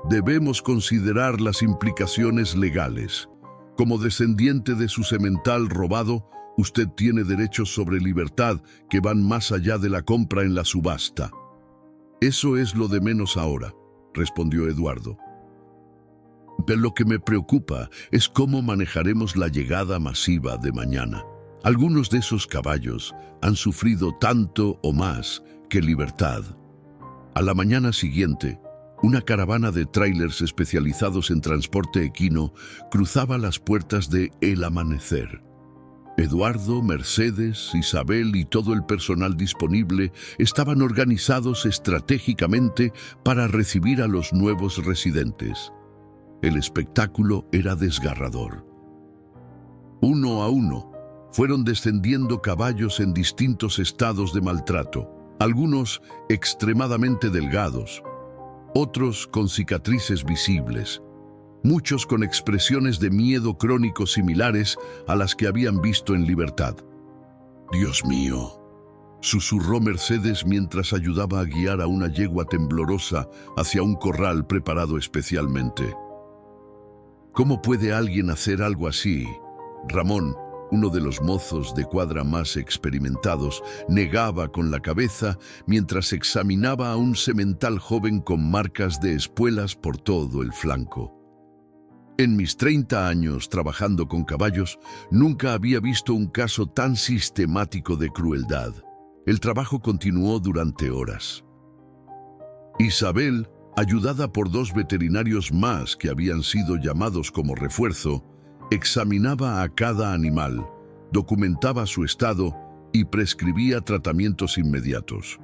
debemos considerar las implicaciones legales. Como descendiente de su semental robado, usted tiene derechos sobre libertad que van más allá de la compra en la subasta. Eso es lo de menos ahora, respondió Eduardo. Pero lo que me preocupa es cómo manejaremos la llegada masiva de mañana. Algunos de esos caballos han sufrido tanto o más que Libertad. A la mañana siguiente, una caravana de tráilers especializados en transporte equino cruzaba las puertas de El Amanecer. Eduardo, Mercedes, Isabel y todo el personal disponible estaban organizados estratégicamente para recibir a los nuevos residentes. El espectáculo era desgarrador. Uno a uno, fueron descendiendo caballos en distintos estados de maltrato, algunos extremadamente delgados, otros con cicatrices visibles, muchos con expresiones de miedo crónico similares a las que habían visto en Libertad. «Dios mío», susurró Mercedes mientras ayudaba a guiar a una yegua temblorosa hacia un corral preparado especialmente. «¿Cómo puede alguien hacer algo así?» Ramón, uno de los mozos de cuadra más experimentados, negaba con la cabeza mientras examinaba a un semental joven con marcas de espuelas por todo el flanco. En mis 30 años trabajando con caballos, nunca había visto un caso tan sistemático de crueldad. El trabajo continuó durante horas. Isabel, ayudada por 2 veterinarios más que habían sido llamados como refuerzo, examinaba a cada animal, documentaba su estado y prescribía tratamientos inmediatos.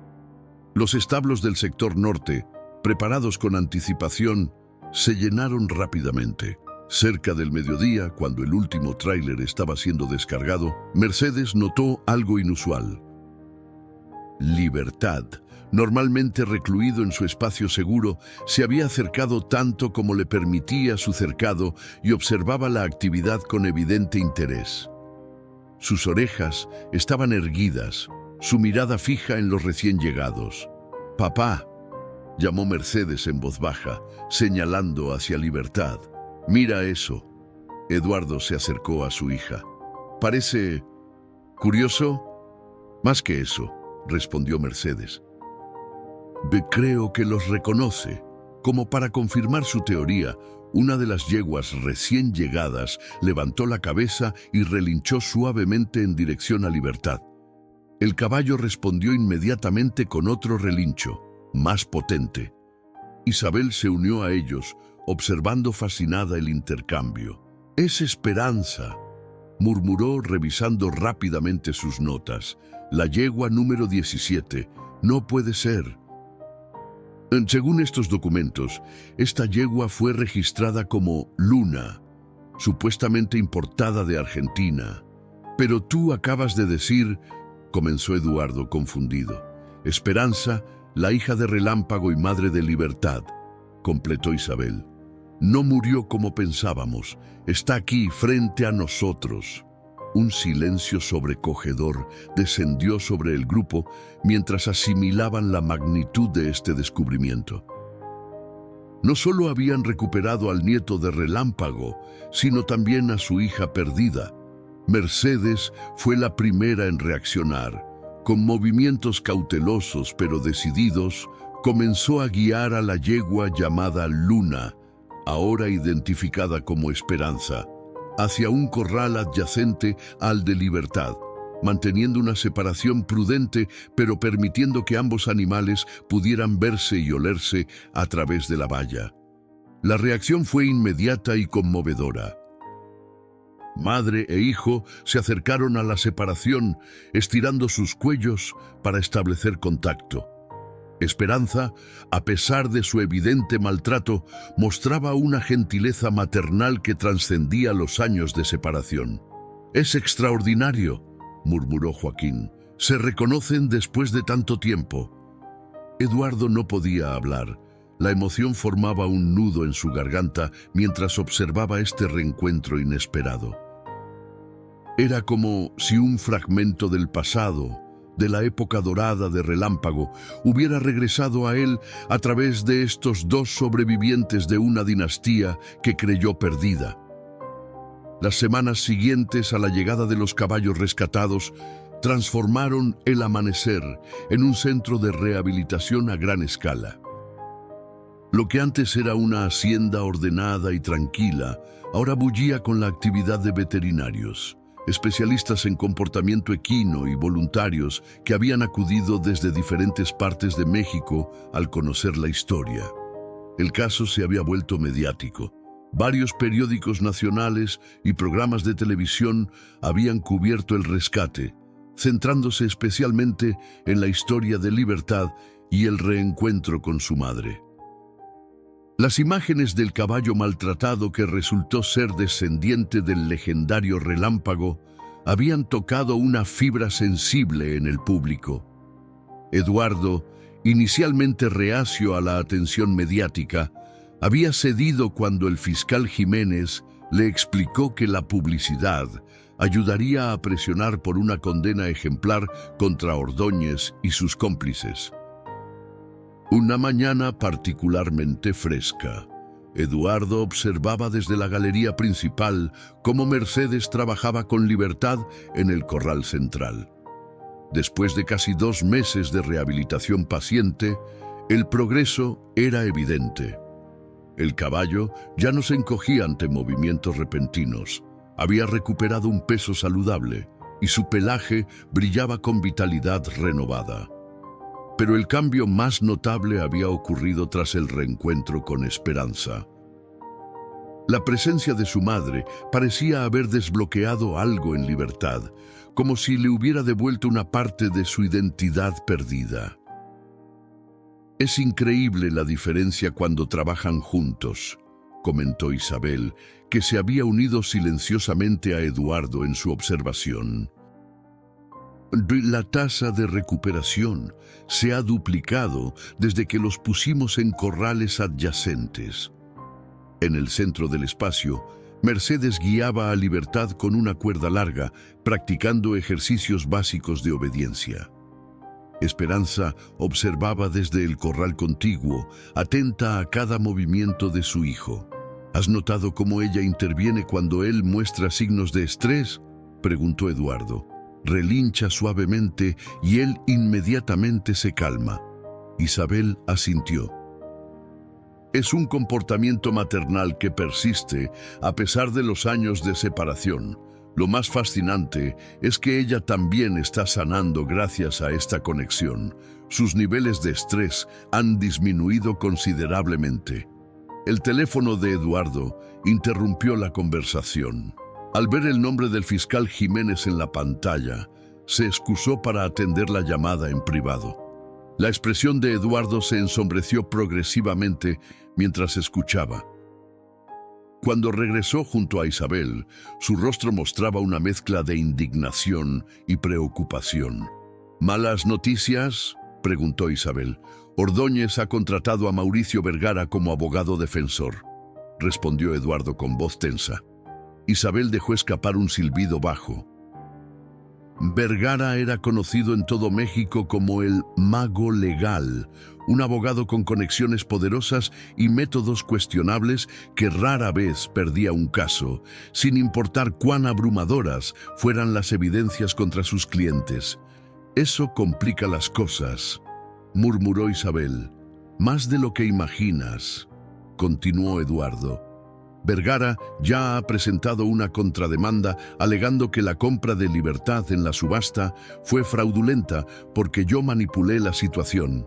Los establos del sector norte, preparados con anticipación, se llenaron rápidamente. Cerca del mediodía, cuando el último tráiler estaba siendo descargado, Mercedes notó algo inusual. Libertad, normalmente recluido en su espacio seguro, se había acercado tanto como le permitía su cercado y observaba la actividad con evidente interés. Sus orejas estaban erguidas, su mirada fija en los recién llegados. «Papá», llamó Mercedes en voz baja, señalando hacia Libertad. «Mira eso». Eduardo se acercó a su hija. «¿Parece curioso?» «Más que eso», respondió Mercedes. «Creo que los reconoce». Como para confirmar su teoría, una de las yeguas recién llegadas levantó la cabeza y relinchó suavemente en dirección a Libertad. El caballo respondió inmediatamente con otro relincho, más potente. Isabel se unió a ellos, observando fascinada el intercambio. «Es Esperanza», murmuró revisando rápidamente sus notas. «La yegua número 17. No puede ser». Según estos documentos, esta yegua fue registrada como Luna, supuestamente importada de Argentina. «Pero tú acabas de decir», comenzó Eduardo confundido. «Esperanza, la hija de Relámpago y madre de Libertad», completó Isabel. «No murió como pensábamos, está aquí frente a nosotros». Un silencio sobrecogedor descendió sobre el grupo mientras asimilaban la magnitud de este descubrimiento. No solo habían recuperado al nieto de Relámpago, sino también a su hija perdida. Mercedes fue la primera en reaccionar. Con movimientos cautelosos pero decididos, comenzó a guiar a la yegua llamada Luna, ahora identificada como Esperanza, hacia un corral adyacente al de Libertad, manteniendo una separación prudente, pero permitiendo que ambos animales pudieran verse y olerse a través de la valla. La reacción fue inmediata y conmovedora. Madre e hijo se acercaron a la separación, estirando sus cuellos para establecer contacto. Esperanza, a pesar de su evidente maltrato, mostraba una gentileza maternal que trascendía los años de separación. «Es extraordinario», murmuró Joaquín. «Se reconocen después de tanto tiempo». Eduardo no podía hablar. La emoción formaba un nudo en su garganta mientras observaba este reencuentro inesperado. Era como si un fragmento del pasado, de la época dorada de Relámpago, hubiera regresado a él a través de estos dos sobrevivientes de una dinastía que creyó perdida. Las semanas siguientes a la llegada de los caballos rescatados transformaron el amanecer en un centro de rehabilitación a gran escala. Lo que antes era una hacienda ordenada y tranquila, ahora bullía con la actividad de veterinarios, especialistas en comportamiento equino y voluntarios que habían acudido desde diferentes partes de México al conocer la historia. El caso se había vuelto mediático. Varios periódicos nacionales y programas de televisión habían cubierto el rescate, centrándose especialmente en la historia de Libertad y el reencuentro con su madre. Las imágenes del caballo maltratado que resultó ser descendiente del legendario Relámpago habían tocado una fibra sensible en el público. Eduardo, inicialmente reacio a la atención mediática, había cedido cuando el fiscal Jiménez le explicó que la publicidad ayudaría a presionar por una condena ejemplar contra Ordóñez y sus cómplices. Una mañana particularmente fresca, Eduardo observaba desde la galería principal cómo Mercedes trabajaba con Libertad en el corral central. Después de casi 2 meses de rehabilitación paciente, el progreso era evidente. El caballo ya no se encogía ante movimientos repentinos. Había recuperado un peso saludable y su pelaje brillaba con vitalidad renovada. Pero el cambio más notable había ocurrido tras el reencuentro con Esperanza. La presencia de su madre parecía haber desbloqueado algo en Libertad, como si le hubiera devuelto una parte de su identidad perdida. «Es increíble la diferencia cuando trabajan juntos», comentó Isabel, que se había unido silenciosamente a Eduardo en su observación. «La tasa de recuperación se ha duplicado desde que los pusimos en corrales adyacentes». En el centro del espacio, Mercedes guiaba a Libertad con una cuerda larga, practicando ejercicios básicos de obediencia. Esperanza observaba desde el corral contiguo, atenta a cada movimiento de su hijo. «¿Has notado cómo ella interviene cuando él muestra signos de estrés?», preguntó Eduardo. «Relincha suavemente y él inmediatamente se calma». Isabel asintió. «Es un comportamiento maternal que persiste a pesar de los años de separación. Lo más fascinante es que ella también está sanando gracias a esta conexión. Sus niveles de estrés han disminuido considerablemente». El teléfono de Eduardo interrumpió la conversación. Al ver el nombre del fiscal Jiménez en la pantalla, se excusó para atender la llamada en privado. La expresión de Eduardo se ensombreció progresivamente mientras escuchaba. Cuando regresó junto a Isabel, su rostro mostraba una mezcla de indignación y preocupación. «¿Malas noticias?», preguntó Isabel. «Ordóñez ha contratado a Mauricio Vergara como abogado defensor», respondió Eduardo con voz tensa. Isabel dejó escapar un silbido bajo. Vergara era conocido en todo México como el mago legal, un abogado con conexiones poderosas y métodos cuestionables que rara vez perdía un caso, sin importar cuán abrumadoras fueran las evidencias contra sus clientes. «Eso complica las cosas», murmuró Isabel. «Más de lo que imaginas», continuó Eduardo. «Vergara ya ha presentado una contrademanda alegando que la compra de Libertad en la subasta fue fraudulenta porque yo manipulé la situación.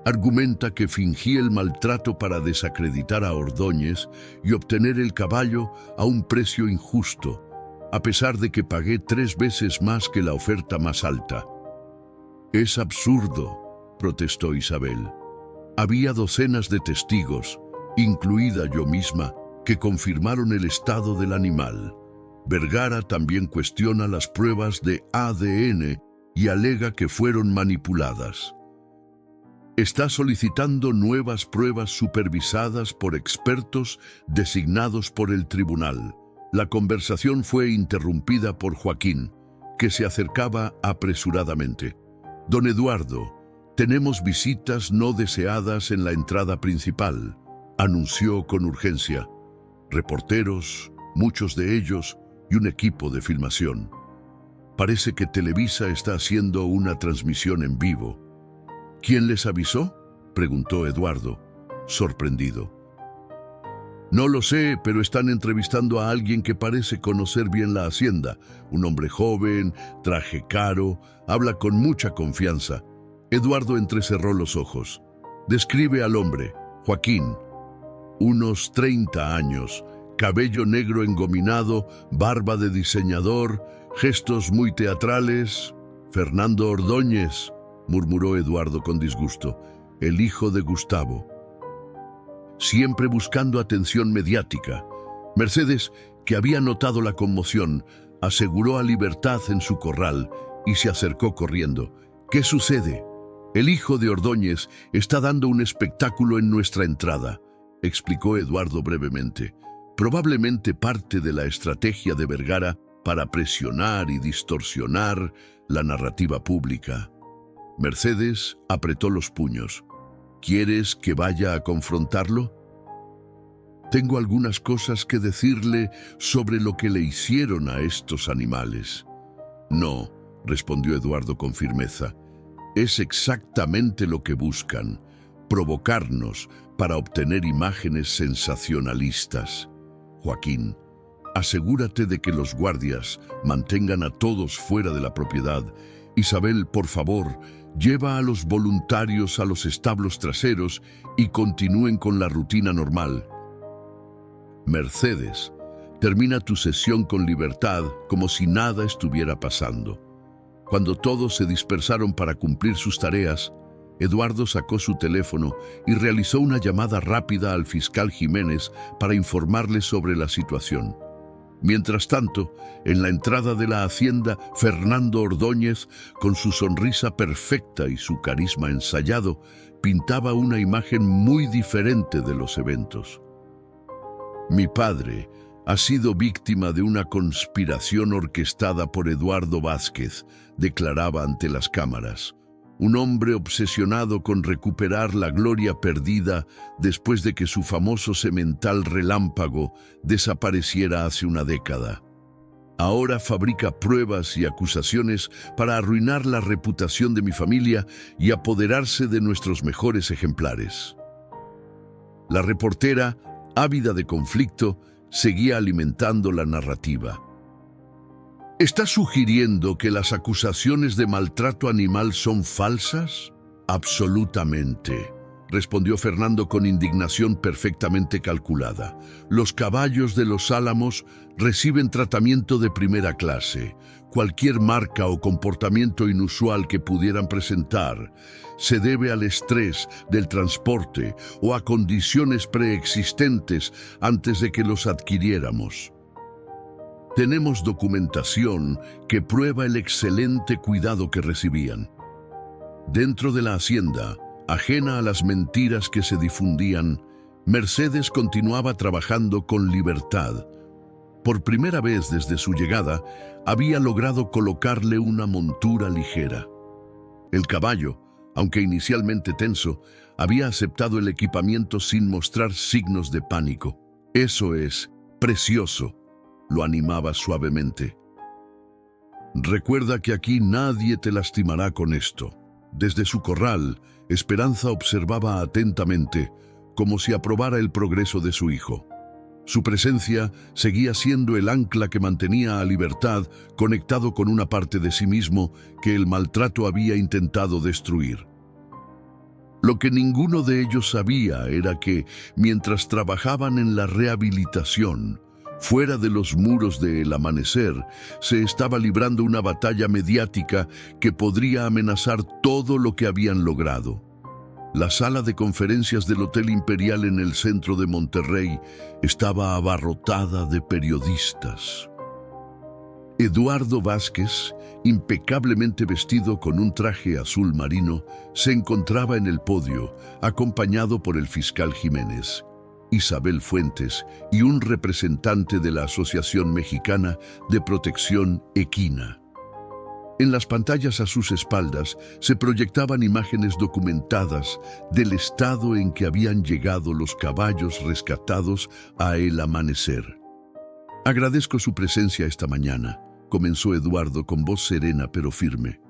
Argumenta que fingí el maltrato para desacreditar a Ordóñez y obtener el caballo a un precio injusto, a pesar de que pagué 3 veces más que la oferta más alta». «Es absurdo», protestó Isabel. «Había docenas de testigos, incluida yo misma, que confirmaron el estado del animal. Vergara también cuestiona las pruebas de ADN y alega que fueron manipuladas». Está solicitando nuevas pruebas supervisadas por expertos designados por el tribunal. La conversación fue interrumpida por Joaquín, que se acercaba apresuradamente. Don Eduardo, tenemos visitas no deseadas en la entrada principal, anunció con urgencia. Reporteros, muchos de ellos, y un equipo de filmación. Parece que Televisa está haciendo una transmisión en vivo. ¿Quién les avisó?, preguntó Eduardo, sorprendido. No lo sé, pero están entrevistando a alguien que parece conocer bien la hacienda. Un hombre joven, traje caro, habla con mucha confianza. Eduardo entrecerró los ojos. Describe al hombre, Joaquín. Unos 30 años, cabello negro engominado, barba de diseñador, gestos muy teatrales. Fernando Ordóñez, murmuró Eduardo con disgusto, el hijo de Gustavo. Siempre buscando atención mediática. Mercedes, que había notado la conmoción, aseguró a Libertad en su corral y se acercó corriendo. ¿Qué sucede? El hijo de Ordóñez está dando un espectáculo en nuestra entrada, explicó Eduardo brevemente. Probablemente parte de la estrategia de Vergara para presionar y distorsionar la narrativa pública. Mercedes apretó los puños. ¿Quieres que vaya a confrontarlo? Tengo algunas cosas que decirle sobre lo que le hicieron a estos animales. No, respondió Eduardo con firmeza. Es exactamente lo que buscan, provocarnos para obtener imágenes sensacionalistas. Joaquín, asegúrate de que los guardias mantengan a todos fuera de la propiedad. Isabel, por favor, lleva a los voluntarios a los establos traseros y continúen con la rutina normal. Mercedes, termina tu sesión con Libertad como si nada estuviera pasando. Cuando todos se dispersaron para cumplir sus tareas, Eduardo sacó su teléfono y realizó una llamada rápida al fiscal Jiménez para informarle sobre la situación. Mientras tanto, en la entrada de la hacienda, Fernando Ordóñez, con su sonrisa perfecta y su carisma ensayado, pintaba una imagen muy diferente de los eventos. Mi padre ha sido víctima de una conspiración orquestada por Eduardo Vázquez, declaraba ante las cámaras. Un hombre obsesionado con recuperar la gloria perdida después de que su famoso semental Relámpago desapareciera hace una década. Ahora fabrica pruebas y acusaciones para arruinar la reputación de mi familia y apoderarse de nuestros mejores ejemplares. La reportera, ávida de conflicto, seguía alimentando la narrativa. ¿Estás sugiriendo que las acusaciones de maltrato animal son falsas? Absolutamente, respondió Fernando con indignación perfectamente calculada. Los caballos de los Álamos reciben tratamiento de primera clase. Cualquier marca o comportamiento inusual que pudieran presentar se debe al estrés del transporte o a condiciones preexistentes antes de que los adquiriéramos. Tenemos documentación que prueba el excelente cuidado que recibían. Dentro de la hacienda, ajena a las mentiras que se difundían, Mercedes continuaba trabajando con libertad. Por primera vez desde su llegada, había logrado colocarle una montura ligera. El caballo, aunque inicialmente tenso, había aceptado el equipamiento sin mostrar signos de pánico. Eso es precioso, lo animaba suavemente. Recuerda que aquí nadie te lastimará con esto. Desde su corral, Esperanza observaba atentamente, como si aprobara el progreso de su hijo. Su presencia seguía siendo el ancla que mantenía a Libertad conectado con una parte de sí mismo que el maltrato había intentado destruir. Lo que ninguno de ellos sabía era que, mientras trabajaban en la rehabilitación, fuera de los muros de El Amanecer, se estaba librando una batalla mediática que podría amenazar todo lo que habían logrado. La sala de conferencias del Hotel Imperial en el centro de Monterrey estaba abarrotada de periodistas. Eduardo Vázquez, impecablemente vestido con un traje azul marino, se encontraba en el podio, acompañado por el fiscal Jiménez, Isabel Fuentes y un representante de la Asociación Mexicana de Protección Equina. En las pantallas a sus espaldas se proyectaban imágenes documentadas del estado en que habían llegado los caballos rescatados a el amanecer. «Agradezco su presencia esta mañana», comenzó Eduardo con voz serena pero firme.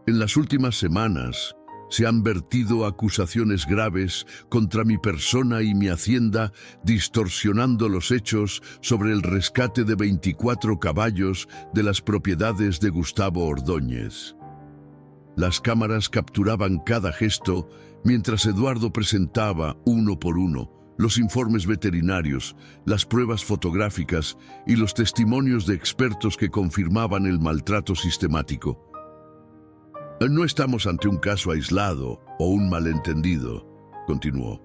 «En las últimas semanas se han vertido acusaciones graves contra mi persona y mi hacienda, distorsionando los hechos sobre el rescate de 24 caballos de las propiedades de Gustavo Ordóñez». Las cámaras capturaban cada gesto mientras Eduardo presentaba, uno por uno, los informes veterinarios, las pruebas fotográficas y los testimonios de expertos que confirmaban el maltrato sistemático. «No estamos ante un caso aislado o un malentendido», continuó.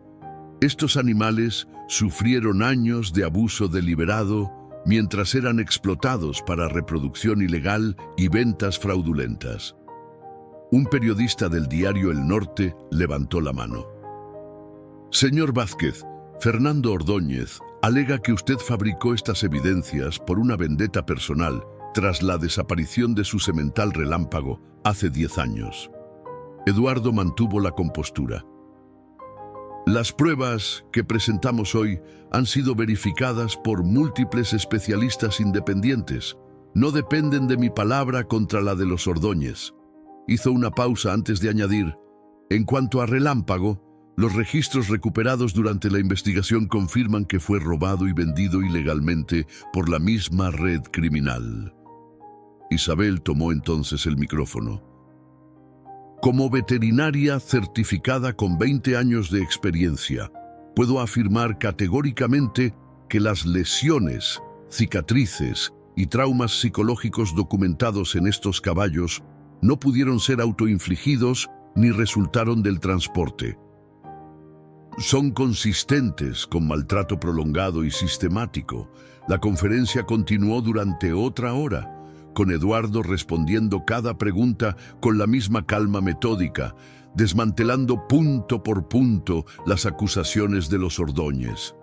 «Estos animales sufrieron años de abuso deliberado mientras eran explotados para reproducción ilegal y ventas fraudulentas». Un periodista del diario El Norte levantó la mano. «Señor Vázquez, Fernando Ordóñez alega que usted fabricó estas evidencias por una vendetta personal tras la desaparición de su semental Relámpago hace 10 años». Eduardo mantuvo la compostura. «Las pruebas que presentamos hoy han sido verificadas por múltiples especialistas independientes. No dependen de mi palabra contra la de los Ordóñez». Hizo una pausa antes de añadir: «En cuanto a Relámpago, los registros recuperados durante la investigación confirman que fue robado y vendido ilegalmente por la misma red criminal». Isabel tomó entonces el micrófono. «Como veterinaria certificada con 20 años de experiencia, puedo afirmar categóricamente que las lesiones, cicatrices y traumas psicológicos documentados en estos caballos no pudieron ser autoinfligidos ni resultaron del transporte. Son consistentes con maltrato prolongado y sistemático». La conferencia continuó durante otra hora, con Eduardo respondiendo cada pregunta con la misma calma metódica, desmantelando punto por punto las acusaciones de los Ordóñez.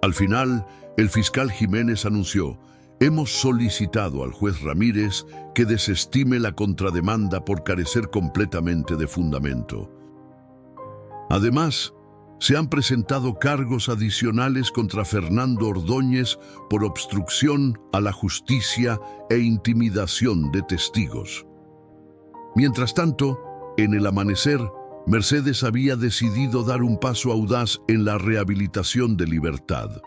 Al final, el fiscal Jiménez anunció: «Hemos solicitado al juez Ramírez que desestime la contrademanda por carecer completamente de fundamento. Además, se han presentado cargos adicionales contra Fernando Ordóñez por obstrucción a la justicia e intimidación de testigos». Mientras tanto, en el amanecer, Mercedes había decidido dar un paso audaz en la rehabilitación de Libertad.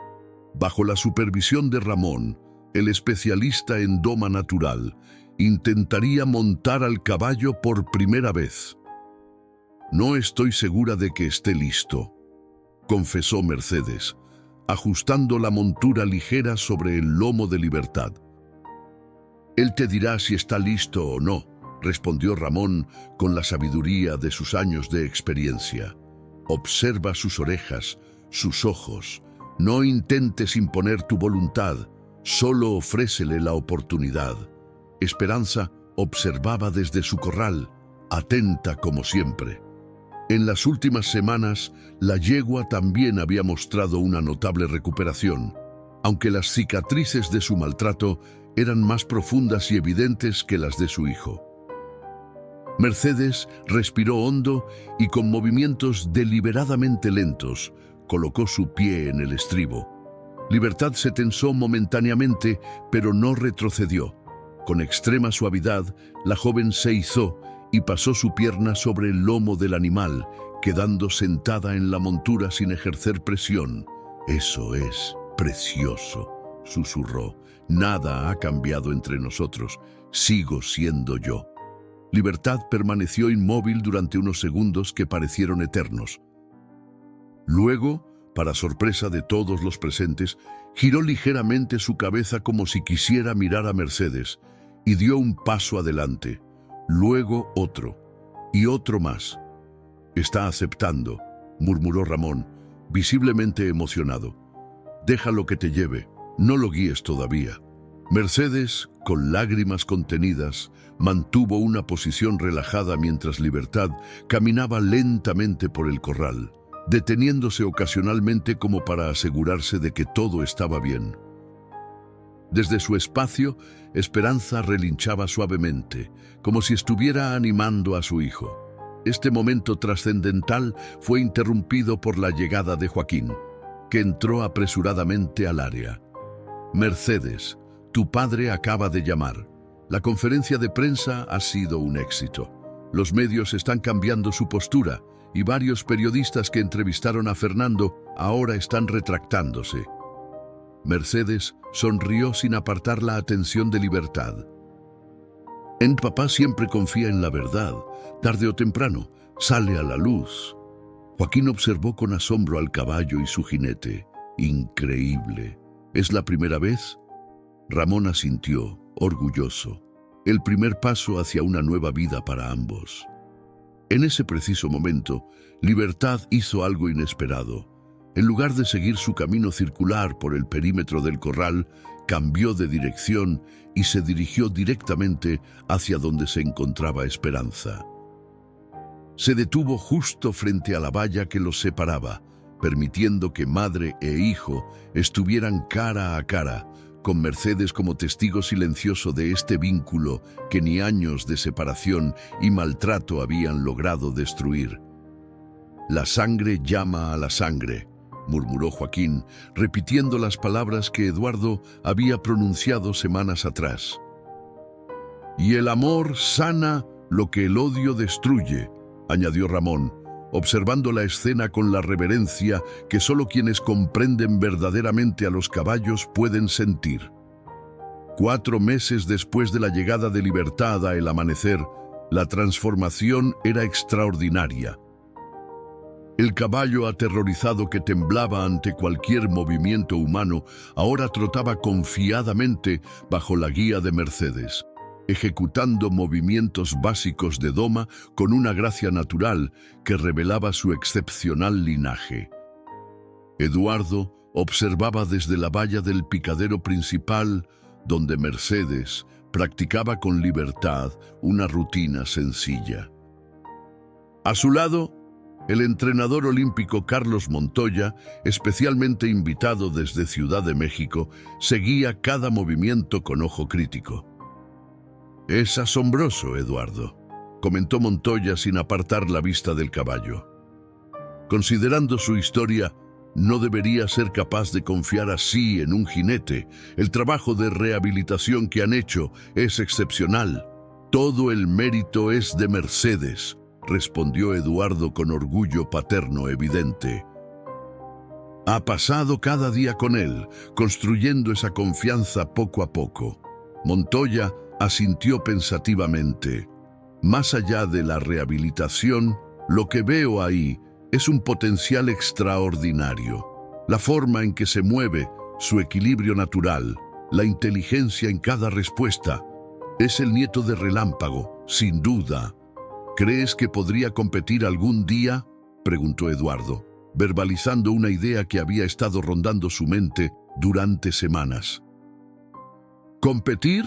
Bajo la supervisión de Ramón, el especialista en doma natural, intentaría montar al caballo por primera vez. «No estoy segura de que esté listo», confesó Mercedes, ajustando la montura ligera sobre el lomo de Libertad. «Él te dirá si está listo o no», respondió Ramón con la sabiduría de sus años de experiencia. «Observa sus orejas, sus ojos. No intentes imponer tu voluntad, solo ofrécele la oportunidad». Esperanza observaba desde su corral, atenta como siempre. En las últimas semanas, la yegua también había mostrado una notable recuperación, aunque las cicatrices de su maltrato eran más profundas y evidentes que las de su hijo. Mercedes respiró hondo y con movimientos deliberadamente lentos colocó su pie en el estribo. Libertad se tensó momentáneamente, pero no retrocedió. Con extrema suavidad, la joven se izó y pasó su pierna sobre el lomo del animal, quedando sentada en la montura sin ejercer presión. «Eso es precioso», susurró. «Nada ha cambiado entre nosotros. Sigo siendo yo». Libertad permaneció inmóvil durante unos segundos que parecieron eternos. Luego, para sorpresa de todos los presentes, giró ligeramente su cabeza como si quisiera mirar a Mercedes y dio un paso adelante, luego otro y otro más. «Está aceptando», murmuró Ramón, visiblemente emocionado. «Déjalo que te lleve, no lo guíes todavía». Mercedes, con lágrimas contenidas, mantuvo una posición relajada mientras Libertad caminaba lentamente por el corral, deteniéndose ocasionalmente como para asegurarse de que todo estaba bien. Desde su espacio, Esperanza relinchaba suavemente, como si estuviera animando a su hijo. Este momento trascendental fue interrumpido por la llegada de Joaquín, que entró apresuradamente al área. «Mercedes, tu padre acaba de llamar. La conferencia de prensa ha sido un éxito. Los medios están cambiando su postura y varios periodistas que entrevistaron a Fernando ahora están retractándose». Mercedes sonrió sin apartar la atención de Libertad. «En papá siempre confía en la verdad. Tarde o temprano, sale a la luz». Joaquín observó con asombro al caballo y su jinete. «Increíble. ¿Es la primera vez?» Ramón asintió, orgulloso. El primer paso hacia una nueva vida para ambos. En ese preciso momento, Libertad hizo algo inesperado. En lugar de seguir su camino circular por el perímetro del corral, cambió de dirección y se dirigió directamente hacia donde se encontraba Esperanza. Se detuvo justo frente a la valla que los separaba, permitiendo que madre e hijo estuvieran cara a cara, con Mercedes como testigo silencioso de este vínculo que ni años de separación y maltrato habían logrado destruir. «La sangre llama a la sangre», murmuró Joaquín, repitiendo las palabras que Eduardo había pronunciado semanas atrás. «Y el amor sana lo que el odio destruye», añadió Ramón, observando la escena con la reverencia que solo quienes comprenden verdaderamente a los caballos pueden sentir. 4 meses después de la llegada de Libertad a El Amanecer, la transformación era extraordinaria. El caballo aterrorizado que temblaba ante cualquier movimiento humano ahora trotaba confiadamente bajo la guía de Mercedes, ejecutando movimientos básicos de doma con una gracia natural que revelaba su excepcional linaje. Eduardo observaba desde la valla del picadero principal, donde Mercedes practicaba con libertad una rutina sencilla. A su lado, el entrenador olímpico Carlos Montoya, especialmente invitado desde Ciudad de México, seguía cada movimiento con ojo crítico. «Es asombroso, Eduardo», comentó Montoya sin apartar la vista del caballo. «Considerando su historia, no debería ser capaz de confiar así en un jinete. El trabajo de rehabilitación que han hecho es excepcional. Todo el mérito es de Mercedes», respondió Eduardo con orgullo paterno evidente. «Ha pasado cada día con él, construyendo esa confianza poco a poco». Montoya asintió pensativamente. «Más allá de la rehabilitación, lo que veo ahí es un potencial extraordinario. La forma en que se mueve, su equilibrio natural, la inteligencia en cada respuesta. Es el nieto de Relámpago, sin duda». «¿Crees que podría competir algún día?», preguntó Eduardo, verbalizando una idea que había estado rondando su mente durante semanas. «¿Competir?»,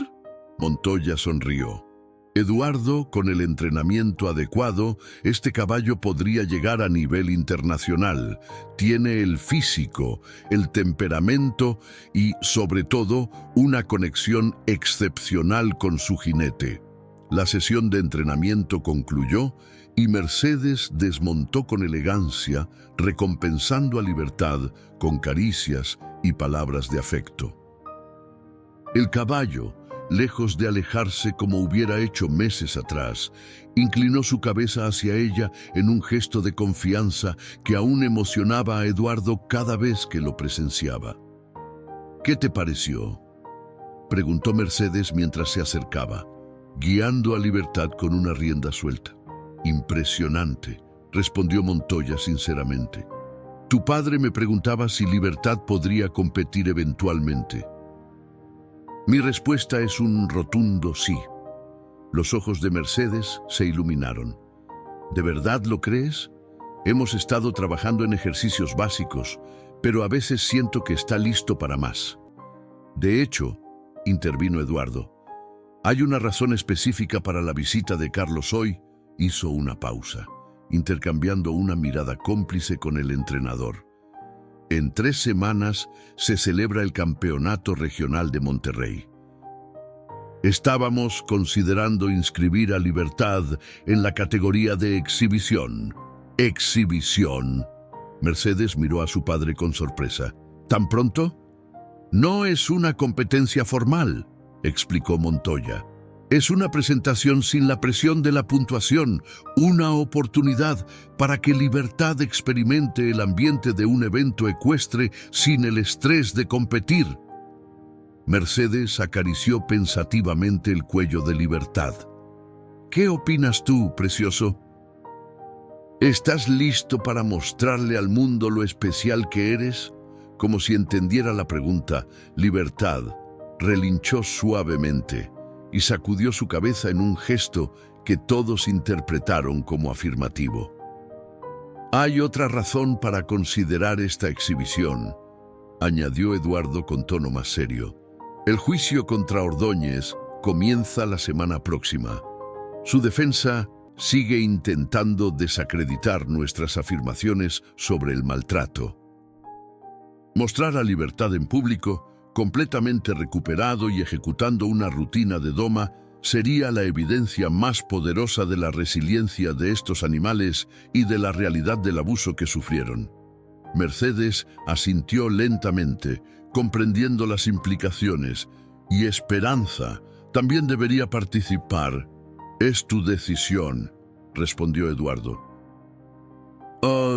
Montoya sonrió. «Eduardo, con el entrenamiento adecuado, este caballo podría llegar a nivel internacional. Tiene el físico, el temperamento y, sobre todo, una conexión excepcional con su jinete». La sesión de entrenamiento concluyó y Mercedes desmontó con elegancia, recompensando a Libertad con caricias y palabras de afecto. El caballo, lejos de alejarse como hubiera hecho meses atrás, inclinó su cabeza hacia ella en un gesto de confianza que aún emocionaba a Eduardo cada vez que lo presenciaba. «¿Qué te pareció?», preguntó Mercedes mientras se acercaba, guiando a Libertad con una rienda suelta. «Impresionante», respondió Montoya sinceramente. «Tu padre me preguntaba si Libertad podría competir eventualmente». Mi respuesta es un rotundo sí. Los ojos de Mercedes se iluminaron. «¿De verdad lo crees? Hemos estado trabajando en ejercicios básicos, pero a veces siento que está listo para más. De hecho, intervino Eduardo. Hay una razón específica para la visita de Carlos hoy. Hizo una pausa, intercambiando una mirada cómplice con el entrenador. En 3 semanas se celebra el Campeonato Regional de Monterrey. Estábamos considerando inscribir a Libertad en la categoría de exhibición. ¿Exhibición? Mercedes miró a su padre con sorpresa. ¿Tan pronto? No es una competencia formal, explicó Montoya. Es una presentación sin la presión de la puntuación, una oportunidad para que Libertad experimente el ambiente de un evento ecuestre sin el estrés de competir. Mercedes acarició pensativamente el cuello de Libertad. ¿Qué opinas tú, precioso? ¿Estás listo para mostrarle al mundo lo especial que eres? Como si entendiera la pregunta, Libertad relinchó suavemente y sacudió su cabeza en un gesto que todos interpretaron como afirmativo. Hay otra razón para considerar esta exhibición, añadió Eduardo con tono más serio. El juicio contra Ordóñez comienza la semana próxima. Su defensa sigue intentando desacreditar nuestras afirmaciones sobre el maltrato. Mostrar a Libertad en público, completamente recuperado y ejecutando una rutina de doma, sería la evidencia más poderosa de la resiliencia de estos animales y de la realidad del abuso que sufrieron. Mercedes asintió lentamente, comprendiendo las implicaciones, y Esperanza también debería participar. Es tu decisión, respondió Eduardo.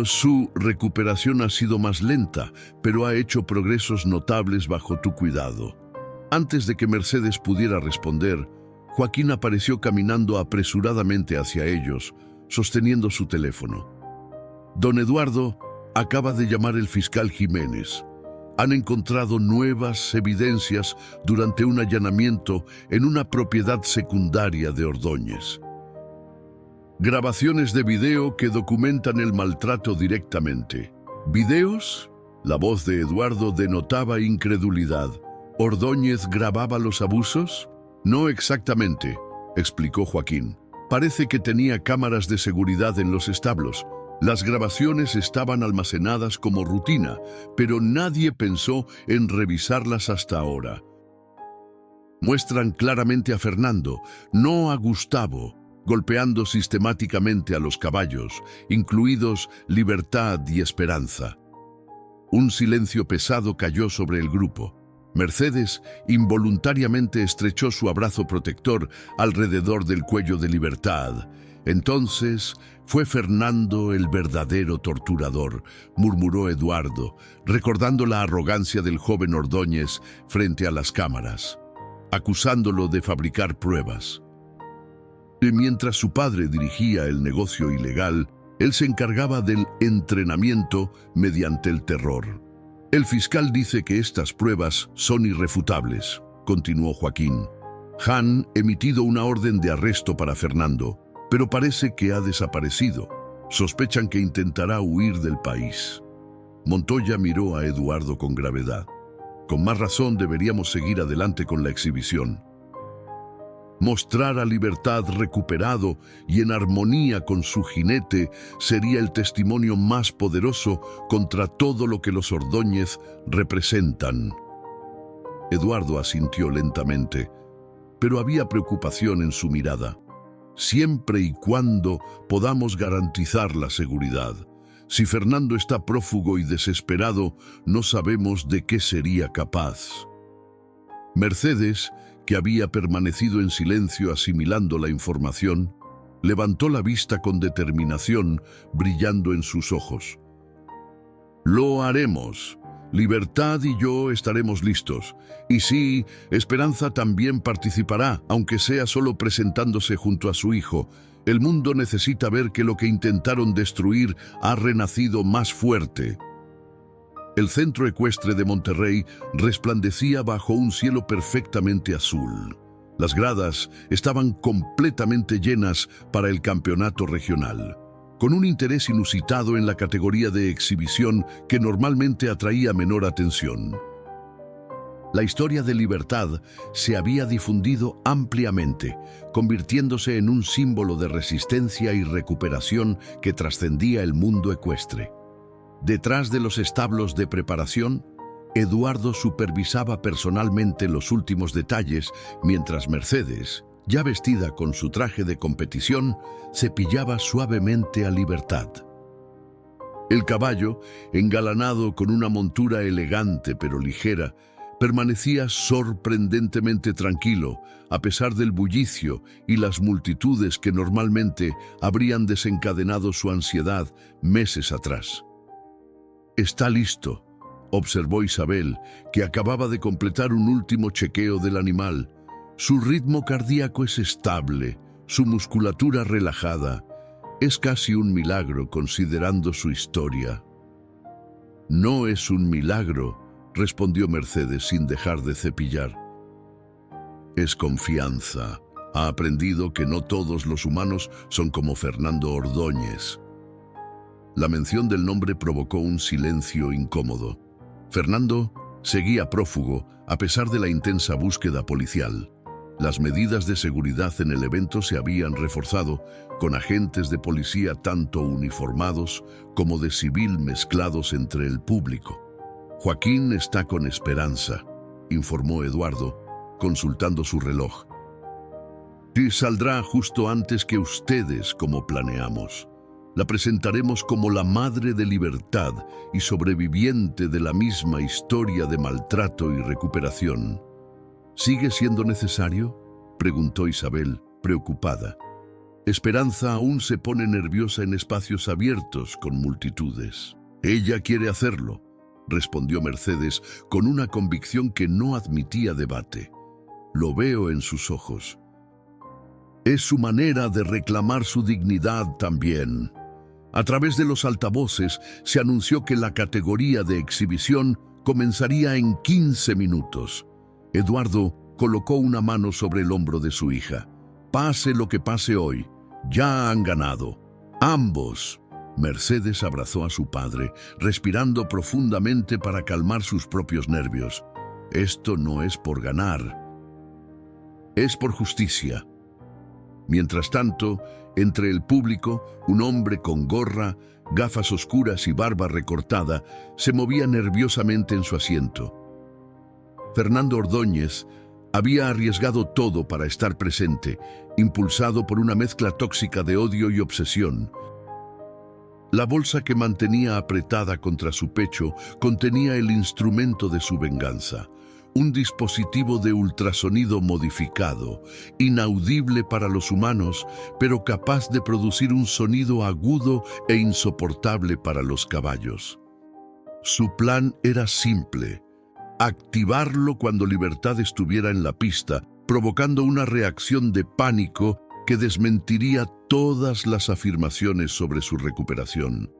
Su recuperación ha sido más lenta, pero ha hecho progresos notables bajo tu cuidado. Antes de que Mercedes pudiera responder, Joaquín apareció caminando apresuradamente hacia ellos, sosteniendo su teléfono. Don Eduardo, acaba de llamar el fiscal Jiménez. Han encontrado nuevas evidencias durante un allanamiento en una propiedad secundaria de Ordóñez. Grabaciones de video que documentan el maltrato directamente. ¿Videos? La voz de Eduardo denotaba incredulidad. ¿Ordóñez grababa los abusos? No exactamente, explicó Joaquín. Parece que tenía cámaras de seguridad en los establos. Las grabaciones estaban almacenadas como rutina, pero nadie pensó en revisarlas hasta ahora. Muestran claramente a Fernando, no a Gustavo, golpeando sistemáticamente a los caballos, incluidos Libertad y Esperanza. Un silencio pesado cayó sobre el grupo. Mercedes involuntariamente estrechó su abrazo protector alrededor del cuello de Libertad. Entonces fue Fernando el verdadero torturador, murmuró Eduardo, recordando la arrogancia del joven Ordóñez frente a las cámaras, acusándolo de fabricar pruebas. Y mientras su padre dirigía el negocio ilegal, él se encargaba del entrenamiento mediante el terror. El fiscal dice que estas pruebas son irrefutables, continuó Joaquín. Han emitido una orden de arresto para Fernando, pero parece que ha desaparecido. Sospechan que intentará huir del país. Montoya miró a Eduardo con gravedad. Con más razón deberíamos seguir adelante con la exhibición. Mostrar a Libertad recuperado y en armonía con su jinete sería el testimonio más poderoso contra todo lo que los Ordóñez representan. Eduardo asintió lentamente, pero había preocupación en su mirada. Siempre y cuando podamos garantizar la seguridad. Si Fernando está prófugo y desesperado, no sabemos de qué sería capaz. Mercedes, que había permanecido en silencio asimilando la información, levantó la vista con determinación, brillando en sus ojos. Lo haremos. Libertad y yo estaremos listos. Y sí, Esperanza también participará, aunque sea solo presentándose junto a su hijo. El mundo necesita ver que lo que intentaron destruir ha renacido más fuerte. El centro ecuestre de Monterrey resplandecía bajo un cielo perfectamente azul. Las gradas estaban completamente llenas para el campeonato regional, con un interés inusitado en la categoría de exhibición que normalmente atraía menor atención. La historia de libertad se había difundido ampliamente, convirtiéndose en un símbolo de resistencia y recuperación que trascendía el mundo ecuestre. Detrás de los establos de preparación, Eduardo supervisaba personalmente los últimos detalles, mientras Mercedes, ya vestida con su traje de competición, cepillaba suavemente a Libertad. El caballo, engalanado con una montura elegante pero ligera, permanecía sorprendentemente tranquilo, a pesar del bullicio y las multitudes que normalmente habrían desencadenado su ansiedad meses atrás. «Está listo», observó Isabel, que acababa de completar un último chequeo del animal. Su ritmo cardíaco es estable, su musculatura relajada. Es casi un milagro considerando su historia. «No es un milagro», respondió Mercedes sin dejar de cepillar. «Es confianza. Ha aprendido que no todos los humanos son como Fernando Ordóñez». La mención del nombre provocó un silencio incómodo. Fernando seguía prófugo a pesar de la intensa búsqueda policial. Las medidas de seguridad en el evento se habían reforzado, con agentes de policía tanto uniformados como de civil mezclados entre el público. «Joaquín está con Esperanza», informó Eduardo, consultando su reloj. «Y saldrá justo antes que ustedes, como planeamos. La presentaremos como la madre de Libertad y sobreviviente de la misma historia de maltrato y recuperación». «¿Sigue siendo necesario?», preguntó Isabel, preocupada. «Esperanza aún se pone nerviosa en espacios abiertos con multitudes». «Ella quiere hacerlo», respondió Mercedes con una convicción que no admitía debate. «Lo veo en sus ojos. Es su manera de reclamar su dignidad también». A través de los altavoces se anunció que la categoría de exhibición comenzaría en 15 minutos. Eduardo colocó una mano sobre el hombro de su hija. «Pase lo que pase hoy, ya han ganado. Ambos». Mercedes abrazó a su padre, respirando profundamente para calmar sus propios nervios. «Esto no es por ganar. Es por justicia». Mientras tanto, entre el público, un hombre con gorra, gafas oscuras y barba recortada se movía nerviosamente en su asiento. Fernando Ordóñez había arriesgado todo para estar presente, impulsado por una mezcla tóxica de odio y obsesión. La bolsa que mantenía apretada contra su pecho contenía el instrumento de su venganza. Un dispositivo de ultrasonido modificado, inaudible para los humanos, pero capaz de producir un sonido agudo e insoportable para los caballos. Su plan era simple: activarlo cuando Libertad estuviera en la pista, provocando una reacción de pánico que desmentiría todas las afirmaciones sobre su recuperación.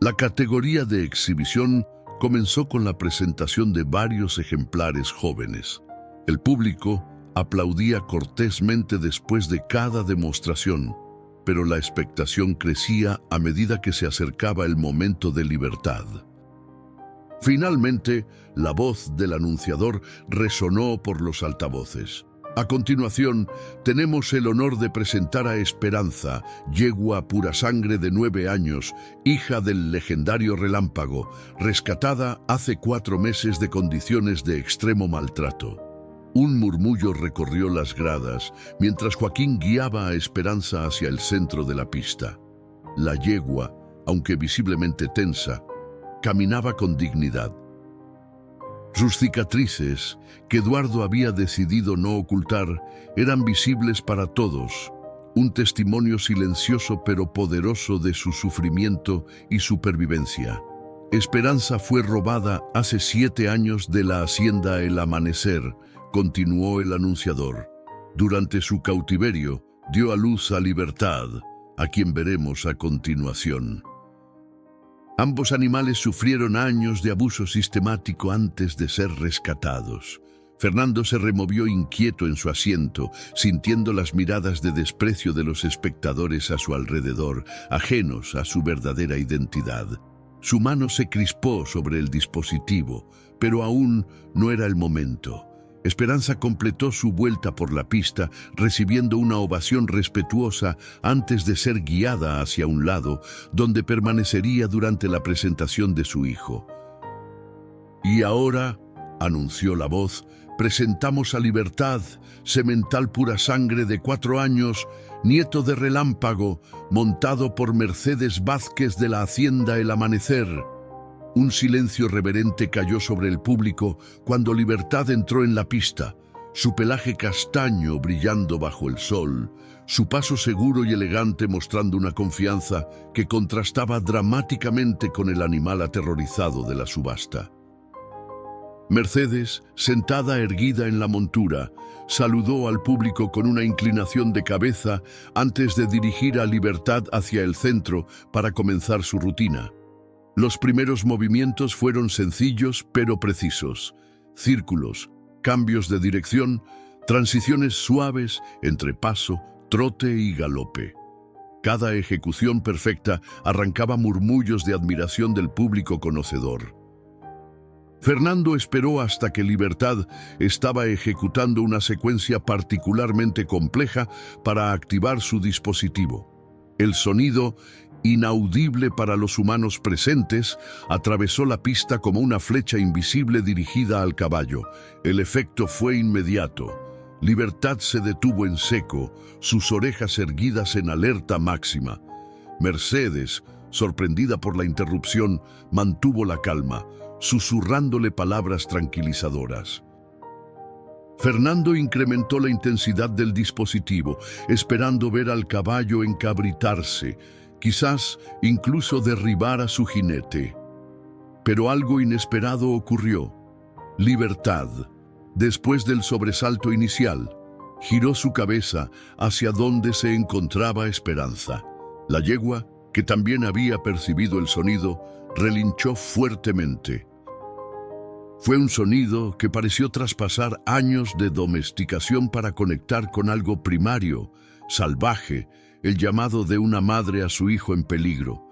La categoría de exhibición comenzó con la presentación de varios ejemplares jóvenes. El público aplaudía cortésmente después de cada demostración, pero la expectación crecía a medida que se acercaba el momento de Libertad. Finalmente, la voz del anunciador resonó por los altavoces. A continuación, tenemos el honor de presentar a Esperanza, yegua pura sangre de 9 años, hija del legendario Relámpago, rescatada hace 4 meses de condiciones de extremo maltrato. Un murmullo recorrió las gradas, mientras Joaquín guiaba a Esperanza hacia el centro de la pista. La yegua, aunque visiblemente tensa, caminaba con dignidad. Sus cicatrices, que Eduardo había decidido no ocultar, eran visibles para todos, un testimonio silencioso pero poderoso de su sufrimiento y supervivencia. Esperanza fue robada hace 7 años de la hacienda El Amanecer, continuó el anunciador. Durante su cautiverio, dio a luz a Libertad, a quien veremos a continuación. Ambos animales sufrieron años de abuso sistemático antes de ser rescatados. Fernando se removió inquieto en su asiento, sintiendo las miradas de desprecio de los espectadores a su alrededor, ajenos a su verdadera identidad. Su mano se crispó sobre el dispositivo, pero aún no era el momento. Esperanza completó su vuelta por la pista, recibiendo una ovación respetuosa antes de ser guiada hacia un lado, donde permanecería durante la presentación de su hijo. Y ahora, anunció la voz, presentamos a Libertad, semental pura sangre de 4 años, nieto de Relámpago, montado por Mercedes Vázquez de la Hacienda El Amanecer. Un silencio reverente cayó sobre el público cuando Libertad entró en la pista, su pelaje castaño brillando bajo el sol, su paso seguro y elegante mostrando una confianza que contrastaba dramáticamente con el animal aterrorizado de la subasta. Mercedes, sentada erguida en la montura, saludó al público con una inclinación de cabeza antes de dirigir a Libertad hacia el centro para comenzar su rutina. Los primeros movimientos fueron sencillos pero precisos. Círculos, cambios de dirección, transiciones suaves entre paso, trote y galope. Cada ejecución perfecta arrancaba murmullos de admiración del público conocedor. Fernando esperó hasta que Libertad estaba ejecutando una secuencia particularmente compleja para activar su dispositivo. El sonido, inaudible para los humanos presentes, atravesó la pista como una flecha invisible dirigida al caballo. El efecto fue inmediato. Libertad se detuvo en seco, sus orejas erguidas en alerta máxima. Mercedes, sorprendida por la interrupción, mantuvo la calma, susurrándole palabras tranquilizadoras. Fernando incrementó la intensidad del dispositivo, esperando ver al caballo encabritarse, quizás incluso derribar a su jinete. Pero algo inesperado ocurrió. Libertad, después del sobresalto inicial, giró su cabeza hacia donde se encontraba Esperanza. La yegua, que también había percibido el sonido, relinchó fuertemente. Fue un sonido que pareció traspasar años de domesticación para conectar con algo primario, salvaje, el llamado de una madre a su hijo en peligro.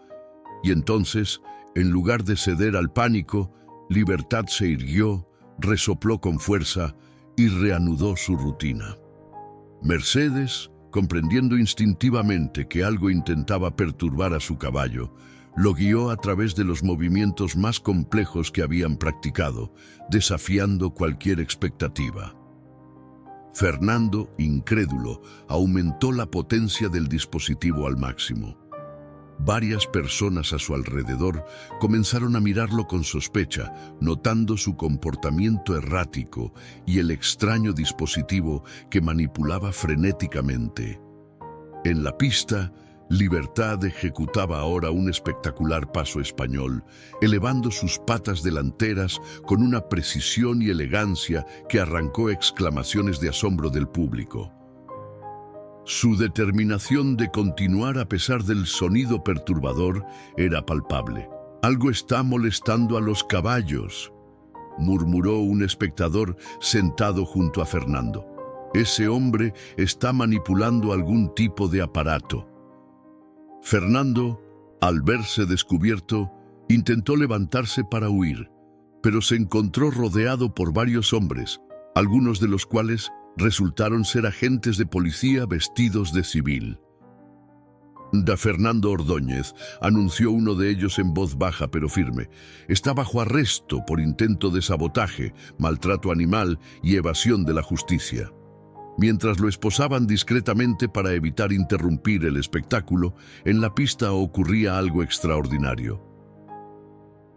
Y entonces, en lugar de ceder al pánico, Libertad se irguió, resopló con fuerza y reanudó su rutina. Mercedes, comprendiendo instintivamente que algo intentaba perturbar a su caballo, lo guió a través de los movimientos más complejos que habían practicado, desafiando cualquier expectativa. Fernando, incrédulo, aumentó la potencia del dispositivo al máximo. Varias personas a su alrededor comenzaron a mirarlo con sospecha, notando su comportamiento errático y el extraño dispositivo que manipulaba frenéticamente. En la pista, Libertad ejecutaba ahora un espectacular paso español, elevando sus patas delanteras con una precisión y elegancia que arrancó exclamaciones de asombro del público. Su determinación de continuar a pesar del sonido perturbador era palpable. «Algo está molestando a los caballos», murmuró un espectador sentado junto a Fernando. «Ese hombre está manipulando algún tipo de aparato». Fernando, al verse descubierto, intentó levantarse para huir, pero se encontró rodeado por varios hombres, algunos de los cuales resultaron ser agentes de policía vestidos de civil. Da Fernando Ordóñez, anunció uno de ellos en voz baja pero firme. Está bajo arresto por intento de sabotaje, maltrato animal y evasión de la justicia. Mientras lo esposaban discretamente para evitar interrumpir el espectáculo, en la pista ocurría algo extraordinario.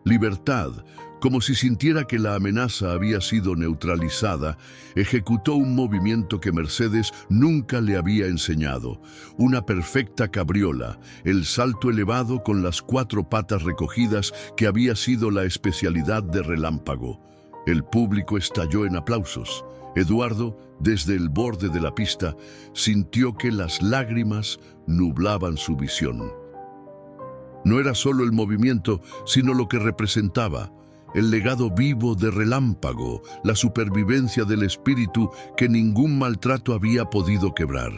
Libertad, como si sintiera que la amenaza había sido neutralizada, ejecutó un movimiento que Mercedes nunca le había enseñado, una perfecta cabriola, el salto elevado con las 4 patas recogidas que había sido la especialidad de Relámpago. El público estalló en aplausos. Eduardo, desde el borde de la pista, sintió que las lágrimas nublaban su visión. No era solo el movimiento, sino lo que representaba, el legado vivo de Relámpago, la supervivencia del espíritu que ningún maltrato había podido quebrar.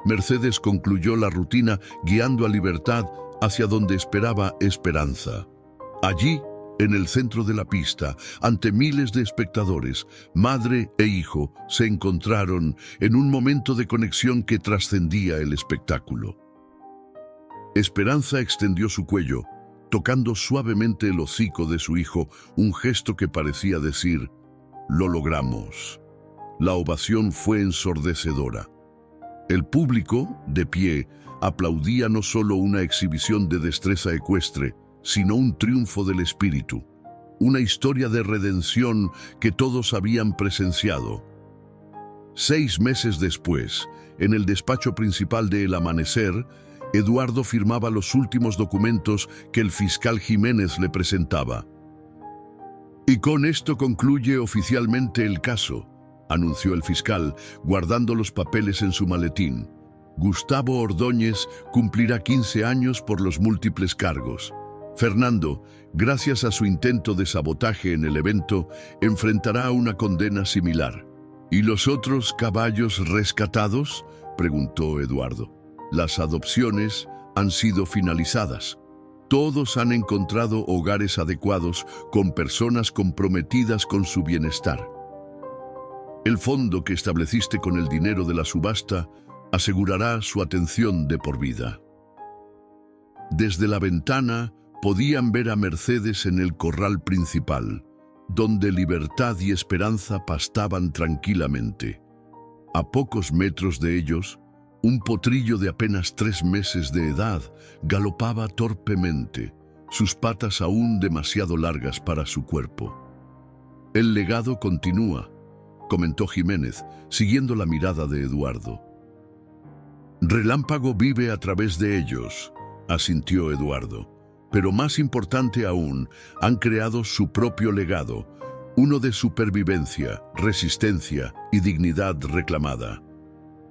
Mercedes concluyó la rutina guiando a Libertad hacia donde esperaba Esperanza. Allí, en el centro de la pista, ante miles de espectadores, madre e hijo se encontraron en un momento de conexión que trascendía el espectáculo. Esperanza extendió su cuello, tocando suavemente el hocico de su hijo, un gesto que parecía decir: «Lo logramos». La ovación fue ensordecedora. El público, de pie, aplaudía no solo una exhibición de destreza ecuestre, sino un triunfo del espíritu, una historia de redención que todos habían presenciado. 6 meses después, en el despacho principal de El Amanecer, Eduardo firmaba los últimos documentos que el fiscal Jiménez le presentaba. «Y con esto concluye oficialmente el caso», anunció el fiscal, guardando los papeles en su maletín. «Gustavo Ordóñez cumplirá 15 años por los múltiples cargos. Fernando, gracias a su intento de sabotaje en el evento, enfrentará una condena similar». «¿Y los otros caballos rescatados?», preguntó Eduardo. «Las adopciones han sido finalizadas. Todos han encontrado hogares adecuados con personas comprometidas con su bienestar. El fondo que estableciste con el dinero de la subasta asegurará su atención de por vida». Desde la ventana podían ver a Mercedes en el corral principal, donde Libertad y Esperanza pastaban tranquilamente. A pocos metros de ellos, un potrillo de apenas 3 meses de edad galopaba torpemente, sus patas aún demasiado largas para su cuerpo. «El legado continúa», comentó Jiménez, siguiendo la mirada de Eduardo. «Relámpago vive a través de ellos», asintió Eduardo. «Pero más importante aún, han creado su propio legado, uno de supervivencia, resistencia y dignidad reclamada.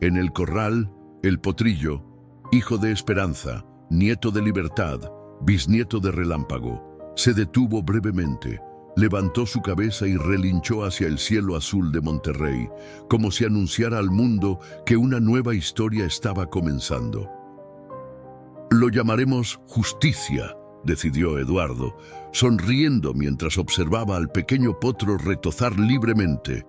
En el corral, el potrillo, hijo de Esperanza, nieto de Libertad, bisnieto de Relámpago, se detuvo brevemente, levantó su cabeza y relinchó hacia el cielo azul de Monterrey, como si anunciara al mundo que una nueva historia estaba comenzando. «Lo llamaremos Justicia», decidió Eduardo, sonriendo mientras observaba al pequeño potro retozar libremente,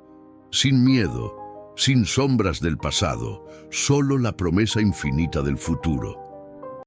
sin miedo, sin sombras del pasado, solo la promesa infinita del futuro.